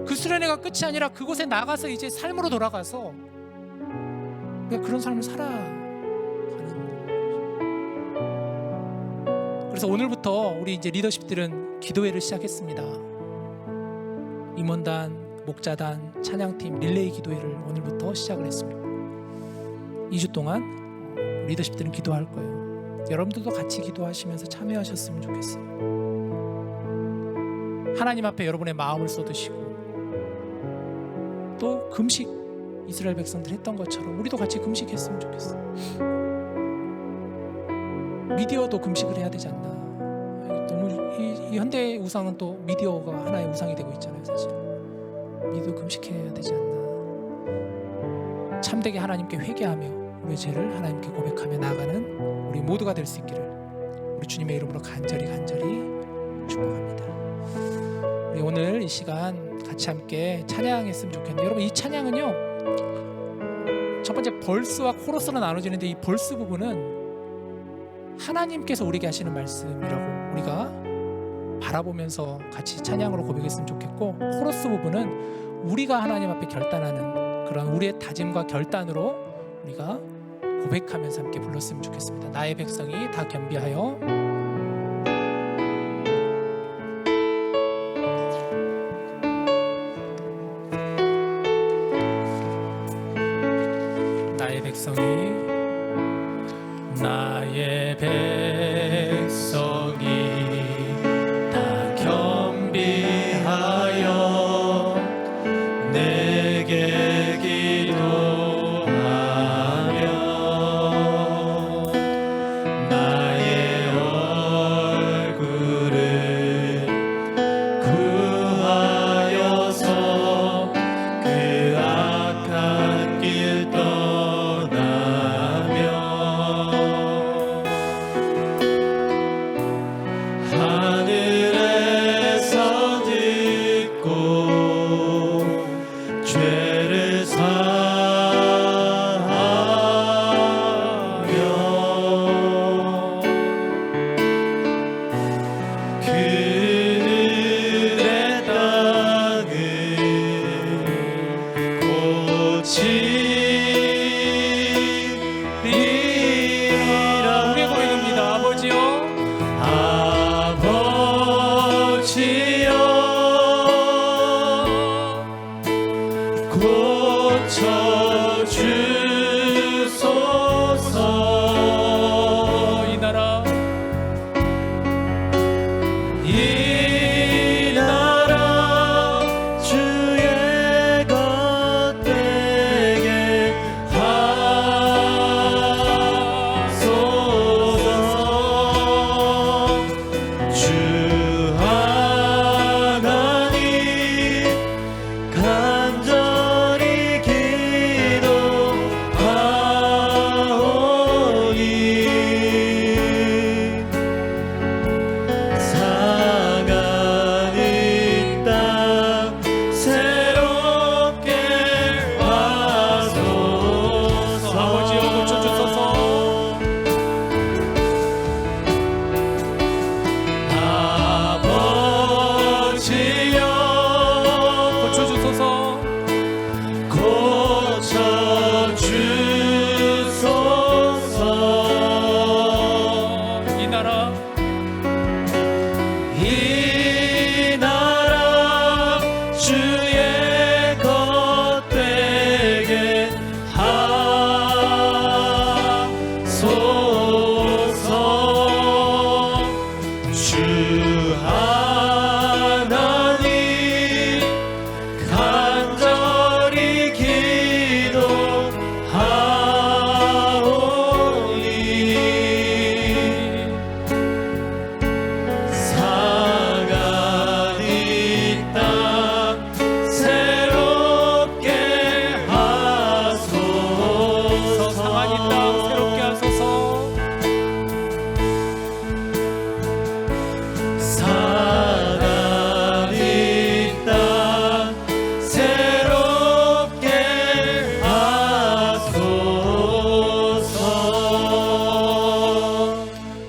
그 수련회가 끝이 아니라 그곳에 나가서 이제 삶으로 돌아가서 우리가 그런 삶을 살아가는. 그래서 오늘부터 우리 이제 리더십들은 기도회를 시작했습니다. 임원단, 목자단, 찬양팀, 릴레이 기도회를 오늘부터 시작을 했습니다. 2주 동안 리더십들은 기도할 거예요. 여러분들도 같이 기도하시면서 참여하셨으면 좋겠어요. 하나님 앞에 여러분의 마음을 쏟으시고 또 금식 이스라엘 백성들 했던 것처럼 우리도 같이 금식했으면 좋겠어요. 미디어도 금식을 해야 되지 않나. 너무 이 현대 우상은 또 미디어가 하나의 우상이 되고 있잖아요. 사실 미디어 금식해야 되지 않나. 참되게 하나님께 회개하며 우리의 죄를 하나님께 고백하며 나아가는 우리 모두가 될 수 있기를 우리 주님의 이름으로 간절히 축복합니다. 우리 오늘 이 시간 같이 함께 찬양했으면 좋겠네요. 여러분, 이 찬양은요, 첫 번째 벌스와 코러스로 나눠지는데 이 벌스 부분은 하나님께서 우리에게 하시는 말씀이라고 우리가 바라보면서 같이 찬양으로 고백했으면 좋겠고, 코러스 부분은 우리가 하나님 앞에 결단하는 그런 우리의 다짐과 결단으로 우리가 고백하면서 함께 불렀으면 좋겠습니다. 나의 백성이 다 겸비하여 나의 백성이 다 겸비하여 내게 기도하며 나의 얼굴을 구하여서 그 악한 길 떠나며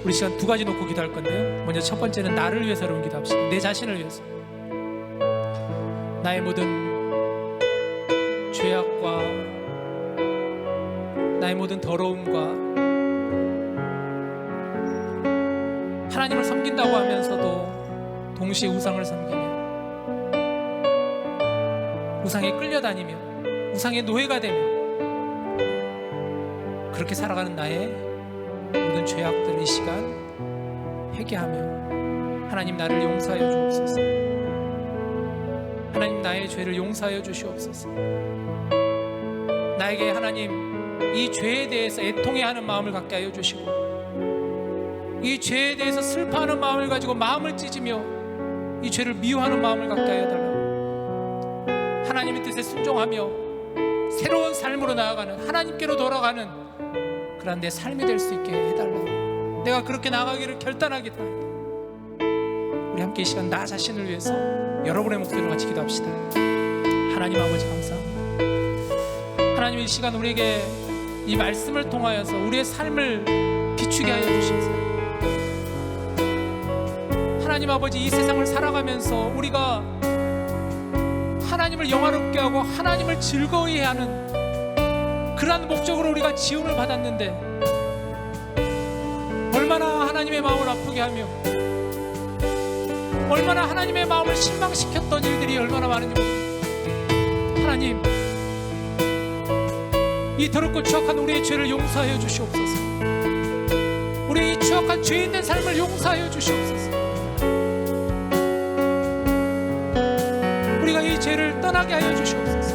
우리 시간 두 가지 놓고 기도할 건데요. 먼저 첫 번째는 나를 위해서 여러분 기도합시다. 내 자신을 위해서. 나의 모든 죄악과 나의 모든 더러움과 하나님을 섬긴다고 하면서도 동시에 우상을 섬기며 우상에 끌려다니며 우상의 노예가 되며 그렇게 살아가는 나의 모든 죄악들을 이 시간 회개하며 하나님 나를 용서하여 주옵소서. 하나님 나의 죄를 용서하여 주시옵소서. 나에게 하나님 이 죄에 대해서 애통해하는 마음을 갖게 하여 주시고 이 죄에 대해서 슬퍼하는 마음을 가지고 마음을 찢으며 이 죄를 미워하는 마음을 갖게 하여 달라고. 하나님의 뜻에 순종하며 새로운 삶으로 나아가는 하나님께로 돌아가는 그런 내 삶이 될 수 있게 해달라고. 내가 그렇게 나아가기를 결단하겠다. 우리 함께 이 시간 나 자신을 위해서 여러분의 목소리로 같이 기도합시다. 하나님 아버지 감사합니다. 하나님 이 시간 우리에게 이 말씀을 통하여서 우리의 삶을 비추게 하여 주시옵소서. 하나님 아버지 이 세상을 살아가면서 우리가 하나님을 영화롭게 하고 하나님을 즐거워해 하는 그러한 목적으로 우리가 지음을 받았는데 얼마나 하나님의 마음을 아프게 하며 얼마나 하나님의 마음을 실망시켰던 일들이 얼마나 많은지 모릅니다. 하나님 이 더럽고 추악한 우리의 죄를 용서하여 주시옵소서. 우리의 이 추악한 죄 있는 삶을 용서하여 주시옵소서. 우리가 이 죄를 떠나게 하여 주시옵소서.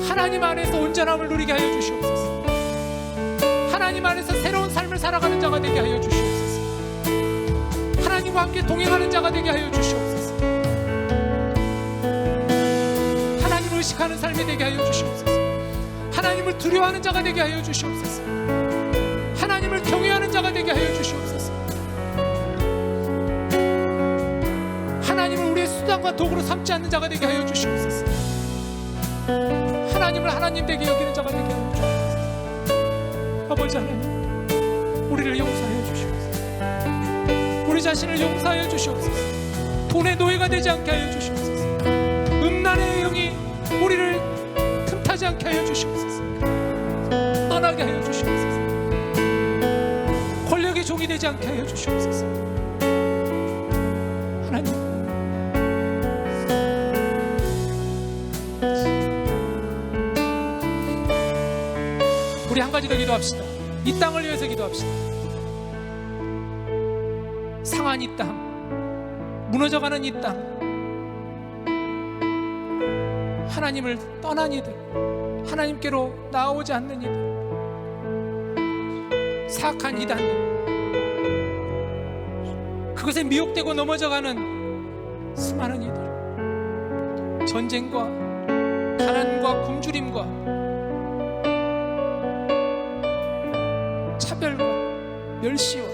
하나님 안에서 온전함을 누리게 하여 주시옵소서. 하나님 안에서 새로운 삶을 살아가는 자가 되게 하여 주시옵소서. 하나님과 함께 동행하는 자가 되게 하여 주시옵소서. 하나님을 의식하는 삶이 되게 하여 주시옵소서. 하나님을 두려워하는 자가 되게 하여 주시옵소서. 하나님을 경외하는 자가 되게 하여 주시옵소서. 하나님을 우리의 수단과 도구로 삼지 않는 자가 되게 하여 주시옵소서. 하나님을 하나님 되게 여기는 자가 되게 하여 주시옵소서. 아버지 하나님 우리를 용서하여 주시옵소서. 우리 자신을 용서하여 주시옵소서. 돈의 노예가 되지 않게 하여 주시옵소서. 음란의 영이 우리를 틈타지 않게 하여 주시옵소서. 떠나게 하여 주시옵소서. 권력의 종이 되지 않게 하여 주시옵소서. 하나님 우리 한 가지 더 기도합시다. 이 땅을 위해서 기도합시다. 상한 이 땅, 무너져가는 이 땅, 하나님을 떠난 이들, 하나님께로 나오지 않는 이들, 사악한 이단들, 그것에 미혹되고 넘어져가는 수많은 이들, 전쟁과 가난과 굶주림과 차별과 멸시와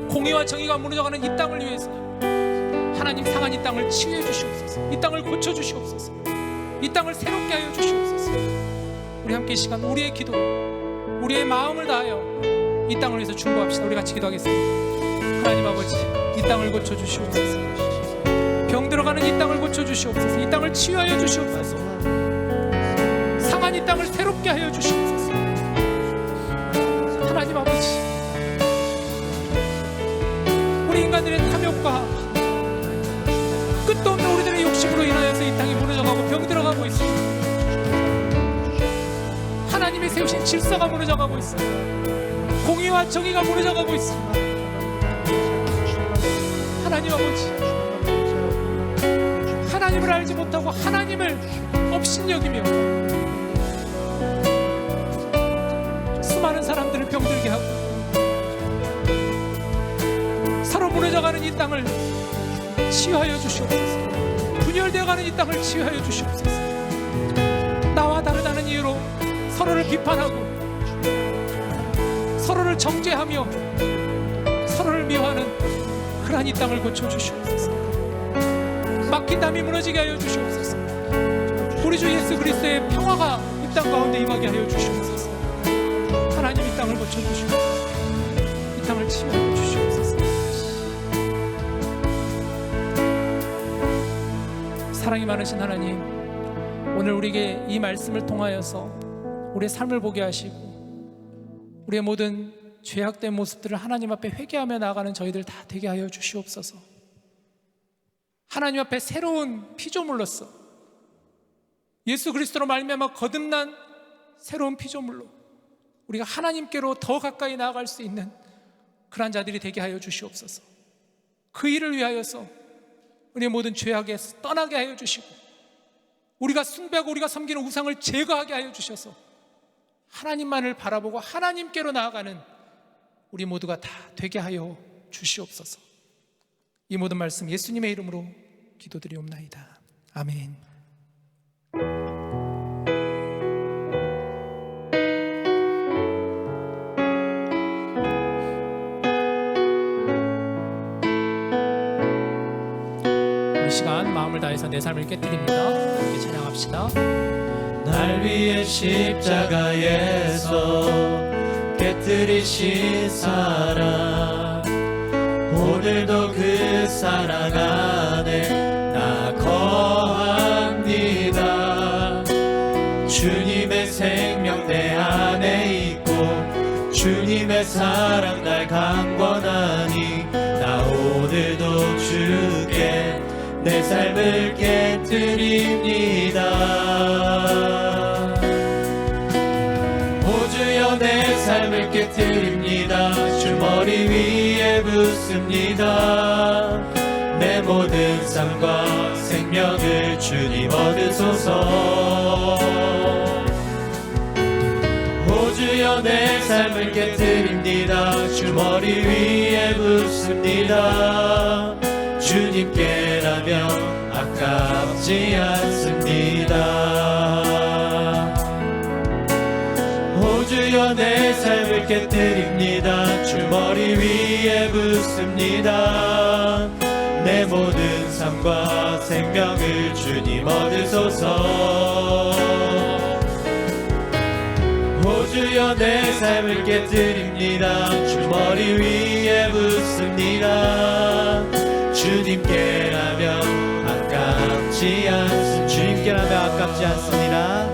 공의와 정의가 무너져가는 이 땅을 위해서 하나님 상한 이 땅을 치유해 주시옵소서. 이 땅을 고쳐 주시옵소서. 이 땅을 새롭게 하여 주시옵소서. 우리 함께 이 시간 우리의 기도, 우리의 마음을 다하여 이 땅을 위해서 중보합시다. 우리 같이 기도하겠습니다. 하나님 아버지 이 땅을 고쳐 주시옵소서. 병 들어가는 이 땅을 고쳐 주시옵소서. 이 땅을 치유하여 주시옵소서. 상한 이 땅을 새롭게 하여 주시옵소서. 하나님 아버지 우리 인간들의 탐욕과 끝도 없는 우리들의 욕심으로 인하여서 이 땅이 무너져가고 병들어가고 있습니다. 하나님이 세우신 질서가 무너져가고 있습니다. 공의와 정의가 무너져가고 있습니다. 하나님 아버지 하나님을 알지 못하고 하나님을 업신여기며 수많은 사람들을 병들게 하고 서로 무너져가는 이 땅을 치유하여 주시옵소서. 분열되어가는 이 땅을 치유하여 주시옵소서. 나와 다르다는 이유로 서로를 비판하고 서로를 정죄하며 서로를 미워하는 그러한 이 땅을 고쳐주시옵소서. 막힌 담이 무너지게 하여 주시옵소서. 우리 주 예수 그리스도의 평화가 이 땅 가운데 임하게 하여 주시옵소서. 하나님 이 땅을 고쳐주시옵소서. 우상을 치유하여 주시옵소서. 사랑이 많으신 하나님, 오늘 우리에게 이 말씀을 통하여서 우리의 삶을 보게 하시고 우리의 모든 죄악된 모습들을 하나님 앞에 회개하며 나아가는 저희들 다 되게 하여 주시옵소서. 하나님 앞에 새로운 피조물로서 예수 그리스도로 말미암아 거듭난 새로운 피조물로 우리가 하나님께로 더 가까이 나아갈 수 있는 그러한 자들이 되게 하여 주시옵소서. 그 일을 위하여서 우리의 모든 죄악에서 떠나게 하여 주시고 우리가 숭배하고 우리가 섬기는 우상을 제거하게 하여 주셔서 하나님만을 바라보고 하나님께로 나아가는 우리 모두가 다 되게 하여 주시옵소서. 이 모든 말씀 예수님의 이름으로 기도드리옵나이다. 아멘. 이 시간 마음을 다해서 내 삶을 깨뜨립니다. 함께 찬양합시다. 날 위해 십자가에서 깨뜨리신 사랑, 오늘도 그 사랑 안에 나 거합니다. 주님의 생명 내 안에 있고 주님의 사랑 날 강권하니 나 오늘도 주께 내 삶을 깨뜨립니다. 오 주여 내 삶을 깨뜨립니다. 주 머리 위에 붓습니다. 내 모든 삶과 생명을 주님 얻으소서. 오 주여 내 삶을 깨뜨립니다. 주 머리 위에 붓습니다. 주님께라면 아깝지 않습니다. 오 주여 내 삶을 깨뜨립니다. 주 머리 위에 붓습니다. 내 모든 삶과 생명을 주님 얻으소서. 오 주여 내 삶을 깨뜨립니다. 주 머리 위에 붓습니다. 주님께라면 아깝지 않습니다. 주님께라면 아깝지 않습니다.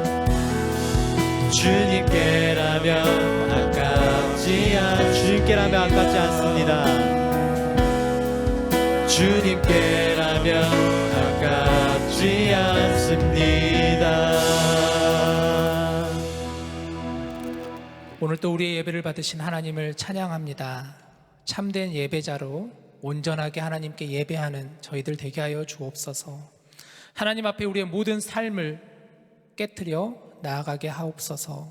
주님께라면 아깝지 않습니다. 주님께라면 아깝지 않습니다. 주님께라면 아깝지 않습니다. 오늘 또 우리의 예배를 받으신 하나님을 찬양합니다. 참된 예배자로 온전하게 하나님께 예배하는 저희들 되게 하여 주옵소서. 하나님 앞에 우리의 모든 삶을 깨트려 나아가게 하옵소서.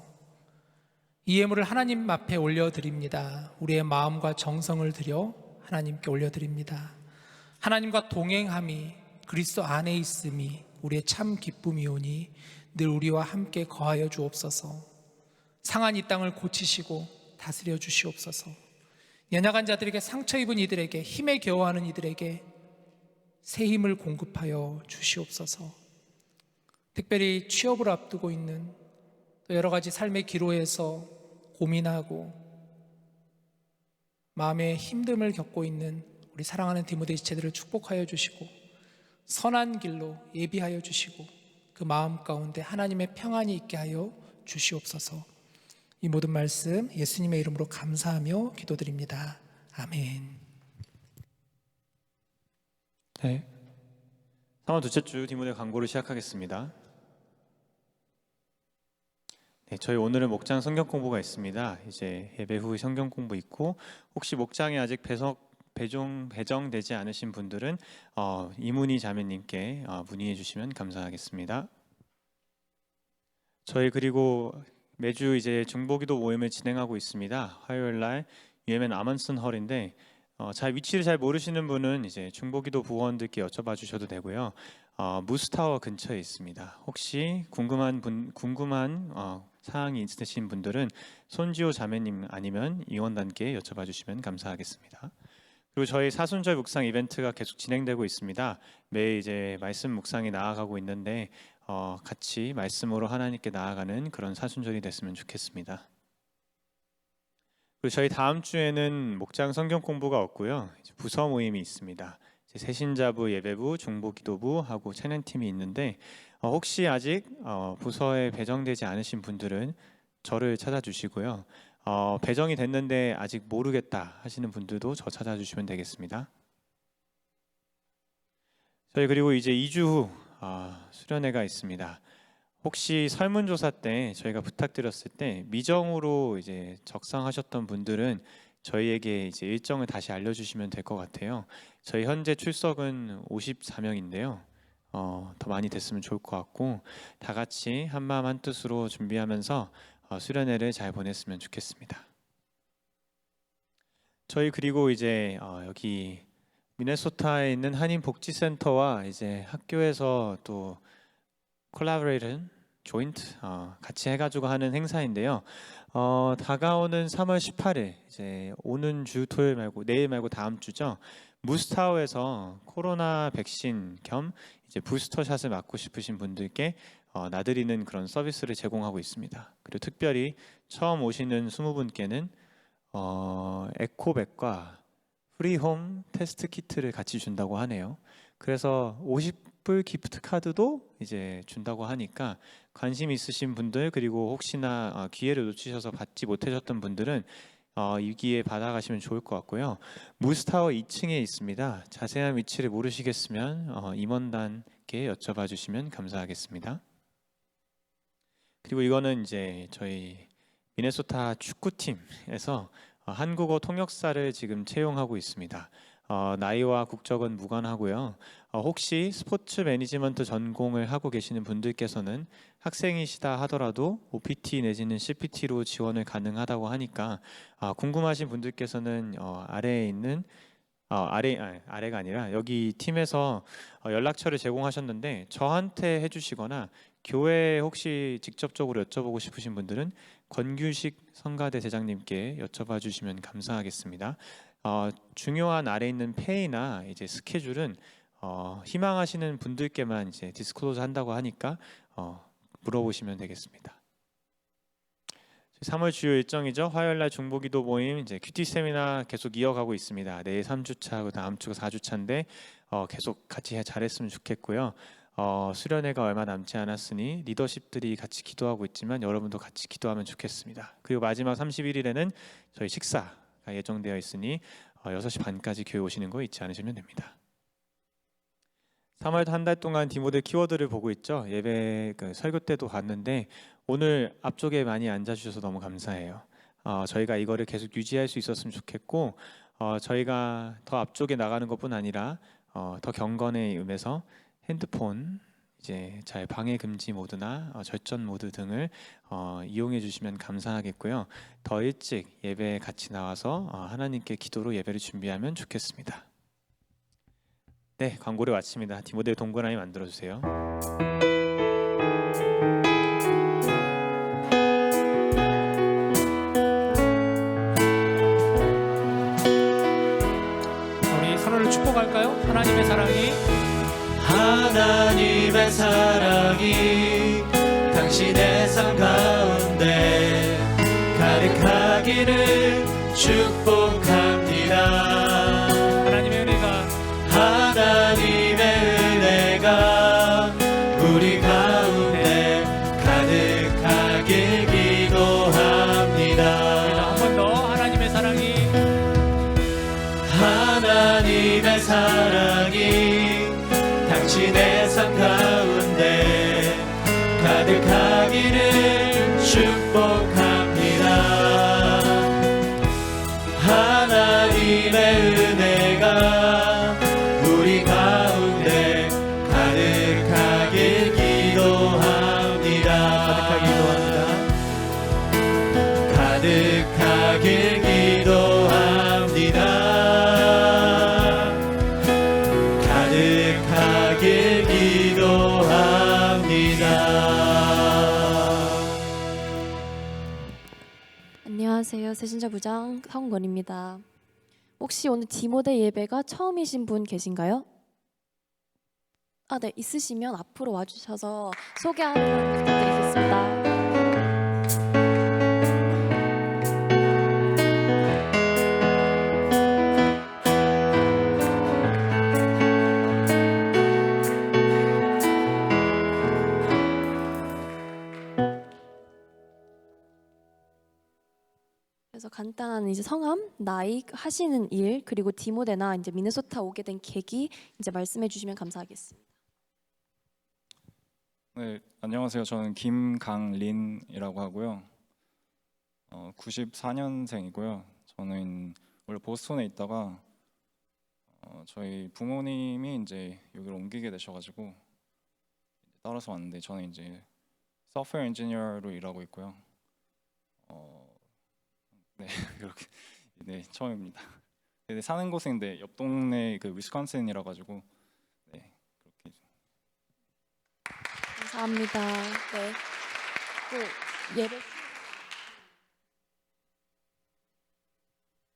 이 예물을 하나님 앞에 올려드립니다. 우리의 마음과 정성을 들여 하나님께 올려드립니다. 하나님과 동행함이 그리스도 안에 있음이 우리의 참 기쁨이오니 늘 우리와 함께 거하여 주옵소서. 상한 이 땅을 고치시고 다스려 주시옵소서. 연약한 자들에게, 상처 입은 이들에게, 힘에 겨워하는 이들에게 새 힘을 공급하여 주시옵소서. 특별히 취업을 앞두고 있는, 또 여러 가지 삶의 기로에서 고민하고 마음의 힘듦을 겪고 있는 우리 사랑하는 디모데 지체들을 축복하여 주시고 선한 길로 예비하여 주시고 그 마음 가운데 하나님의 평안이 있게 하여 주시옵소서. 이 모든 말씀 예수님의 이름으로 감사하며 기도드립니다. 아멘. 네. 3월 둘째 주 디모데 강고를 시작하겠습니다. 네, 저희 오늘은 목장 성경 공부가 있습니다. 이제 예배 후 성경 공부 있고, 혹시 목장에 아직 배정되지 않으신 분들은 이문희 자매님께 문의해 주시면 감사하겠습니다. 저희 그리고 매주 이제 중보기도 모임을 진행하고 있습니다. 화요일 날 UMN 아먼슨 헐인데 위치를 잘 모르시는 분은 이제 중보기도 부원들께 여쭤봐 주셔도 되고요. 무스타워 근처에 있습니다. 혹시 궁금한 사항이 있으신 분들은 손지호 자매님 아니면 이원단께 여쭤봐 주시면 감사하겠습니다. 그리고 저희 사순절 묵상 이벤트가 계속 진행되고 있습니다. 매일 이제 말씀 묵상이 나아가고 있는데 같이 말씀으로 하나님께 나아가는 그런 사순절이 됐으면 좋겠습니다. 그리고 저희 다음 주에는 목장 성경 공부가 없고요. 이제 부서 모임이 있습니다. 이제 새신자부, 예배부, 중보기도부 하고 찬양팀이 있는데 혹시 아직 부서에 배정되지 않으신 분들은 저를 찾아주시고요. 배정이 됐는데 아직 모르겠다 하시는 분들도 저 찾아주시면 되겠습니다. 저희 그리고 이제 2주 후 수련회가 있습니다. 혹시 설문조사 때 저희가 부탁드렸을 때 미정으로 이제 적성하셨던 분들은 저희에게 이제 일정을 다시 알려주시면 될 것 같아요. 저희 현재 출석은 54명인데요. 더 많이 됐으면 좋을 것 같고 다 같이 한마음 한뜻으로 준비하면서 수련회를 잘 보냈으면 좋겠습니다. 저희 그리고 이제 여기 미네소타에 있는 한인 복지센터와 이제 학교에서 또 콜라보레이션 조인트 같이 해가지고 하는 행사인데요. 다가오는 3월 18일 이제 오는 주 토요일 말고 내일 말고 다음 주죠. 무스타워에서 코로나 백신 겸 이제 부스터샷을 맞고 싶으신 분들께 나들이는 그런 서비스를 제공하고 있습니다. 그리고 특별히 처음 오시는 20분께는 에코백과 프리홈 테스트 키트를 같이 준다고 하네요. 그래서 50불 기프트 카드도 이제 준다고 하니까 관심 있으신 분들 그리고 혹시나 기회를 놓치셔서 받지 못하셨던 분들은 이 기회에 받아가시면 좋을 것 같고요. 무스타워 2층에 있습니다. 자세한 위치를 모르시겠으면 임원단께 여쭤봐 주시면 감사하겠습니다. 그리고 이거는 이제 저희 미네소타 축구팀에서 한국어 통역사를 지금 채용하고 있습니다. 나이와 국적은 무관하고요. 혹시 스포츠 매니지먼트 전공을 하고 계시는 분들께서는 학생이시다 하더라도 OPT 내지는 CPT로 지원을 가능하다고 하니까 궁금하신 분들께서는 아래에 있는 아래가 아니라 여기 팀에서 연락처를 제공하셨는데 저한테 해주시거나 교회에 혹시 직접적으로 여쭤보고 싶으신 분들은 권규식 성가대 대장님께 여쭤봐 주시면 감사하겠습니다. 중요한 아래 있는 페이나 이제 스케줄은 희망하시는 분들께만 이제 디스클로즈 한다고 하니까 물어보시면 되겠습니다. 3월 주요 일정이죠. 화요일날 중보기도 모임 이제 큐티 세미나 계속 이어가고 있습니다. 내일 3주차하고 다음 주가 4주차인데 계속 같이 잘했으면 좋겠고요. 수련회가 얼마 남지 않았으니 리더십들이 같이 기도하고 있지만 여러분도 같이 기도하면 좋겠습니다. 그리고 마지막 31일에는 저희 식사가 예정되어 있으니 6시 반까지 교회 오시는 거 잊지 않으시면 됩니다. 3월 한 달 동안 디모델 키워드를 보고 있죠. 예배 설교 때도 봤는데 오늘 앞쪽에 많이 앉아주셔서 너무 감사해요. 저희가 이거를 계속 유지할 수 있었으면 좋겠고 저희가 더 앞쪽에 나가는 것뿐 아니라 더 경건의 음에서 핸드폰 이제 잘 방해 금지 모드나 절전 모드 등을 이용해 주시면 감사하겠고요. 더 일찍 예배에 같이 나와서 하나님께 기도로 예배를 준비하면 좋겠습니다. 네, 광고를 마칩니다. 디모델 동그라미 만들어 주세요. 우리 서로를 축복할까요? 하나님의 사랑이 당신의 삶 가운데 가득하기를 축복합니다. 하나님의 은혜가 우리 가운데 가득하길 기도합니다. 한 번 더 하나님의 사랑이 당신의 삶 가운데 가득하기를 축복합니다. 하나님의 은혜가 우리 가운데 가득하길 기도합니다. 가득하길 기도합니다. 가득하길 기도합니다. 안녕하세요. 새신자 부장 성권입니다. 혹시 오늘 디모데 예배가 처음이신 분 계신가요? 네, 있으시면 앞으로 와주셔서 소개하도록 부탁드리겠습니다. 이제 성함, 나이, 하시는 일, 그리고 디모데나 이제 미네소타 오게 된 계기 이제 말씀해 주시면 감사하겠습니다. 네, 안녕하세요. 저는 김강린이라고 하고요. 94년생이고요. 저는 원래 보스턴에 있다가 저희 부모님이 이제 여기로 옮기게 되셔가지고 따라서 왔는데 저는 이제 소프트웨어 엔지니어로 일하고 있고요. 네, 그렇게 네 처음입니다. 근데 사는 곳인데 옆 동네 그 위스콘신이라 가지고 네 그렇게. 감사합니다. 네. 또 예배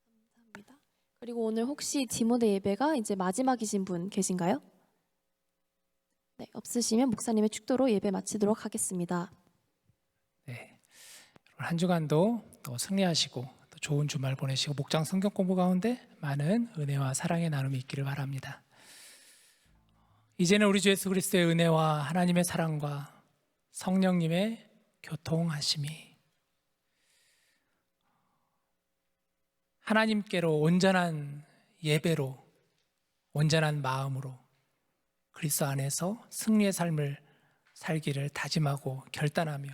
감사합니다. 그리고 오늘 혹시 디모데 예배가 이제 마지막이신 분 계신가요? 네, 없으시면 목사님의 축도로 예배 마치도록 하겠습니다. 네, 한 주간도 또 승리하시고 또 좋은 주말 보내시고 목장 성경 공부 가운데 많은 은혜와 사랑의 나눔이 있기를 바랍니다. 이제는 우리 주 예수 그리스도의 은혜와 하나님의 사랑과 성령님의 교통하심이 하나님께로 온전한 예배로 온전한 마음으로 그리스도 안에서 승리의 삶을 살기를 다짐하고 결단하며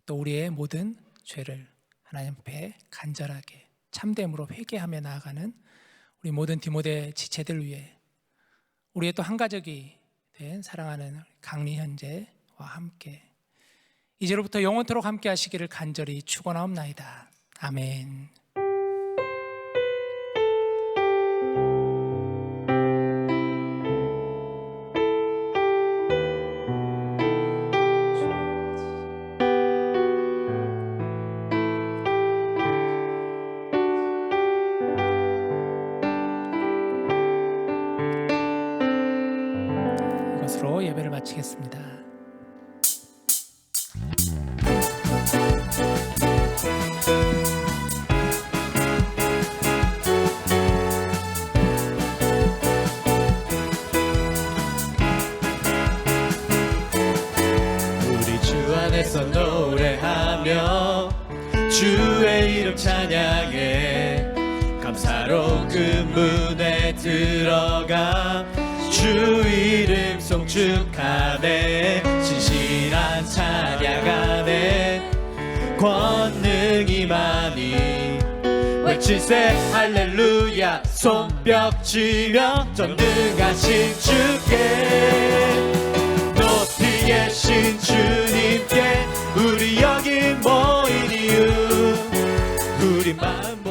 또 우리의 모든 죄를 하나님 앞에 간절하게 참됨으로 회개하며 나아가는 우리 모든 디모데 지체들 위해 우리의 또 한 가족이 된 사랑하는 강리 형제와 함께 이제로부터 영원토록 함께 하시기를 간절히 축원하옵나이다. 아멘. 이것으로 예배를 마치겠습니다. 우리 주 안에서 노래하며 주의 이름 찬양해 감사로 그 문에 들어가 주 이름 송축하네 진실한 찬양하네 권능이 많이 외칠세 할렐루야 손뼉치며 전능하신 주께 높이 계신 주님께 우리 여기 모인 이유 우리 마음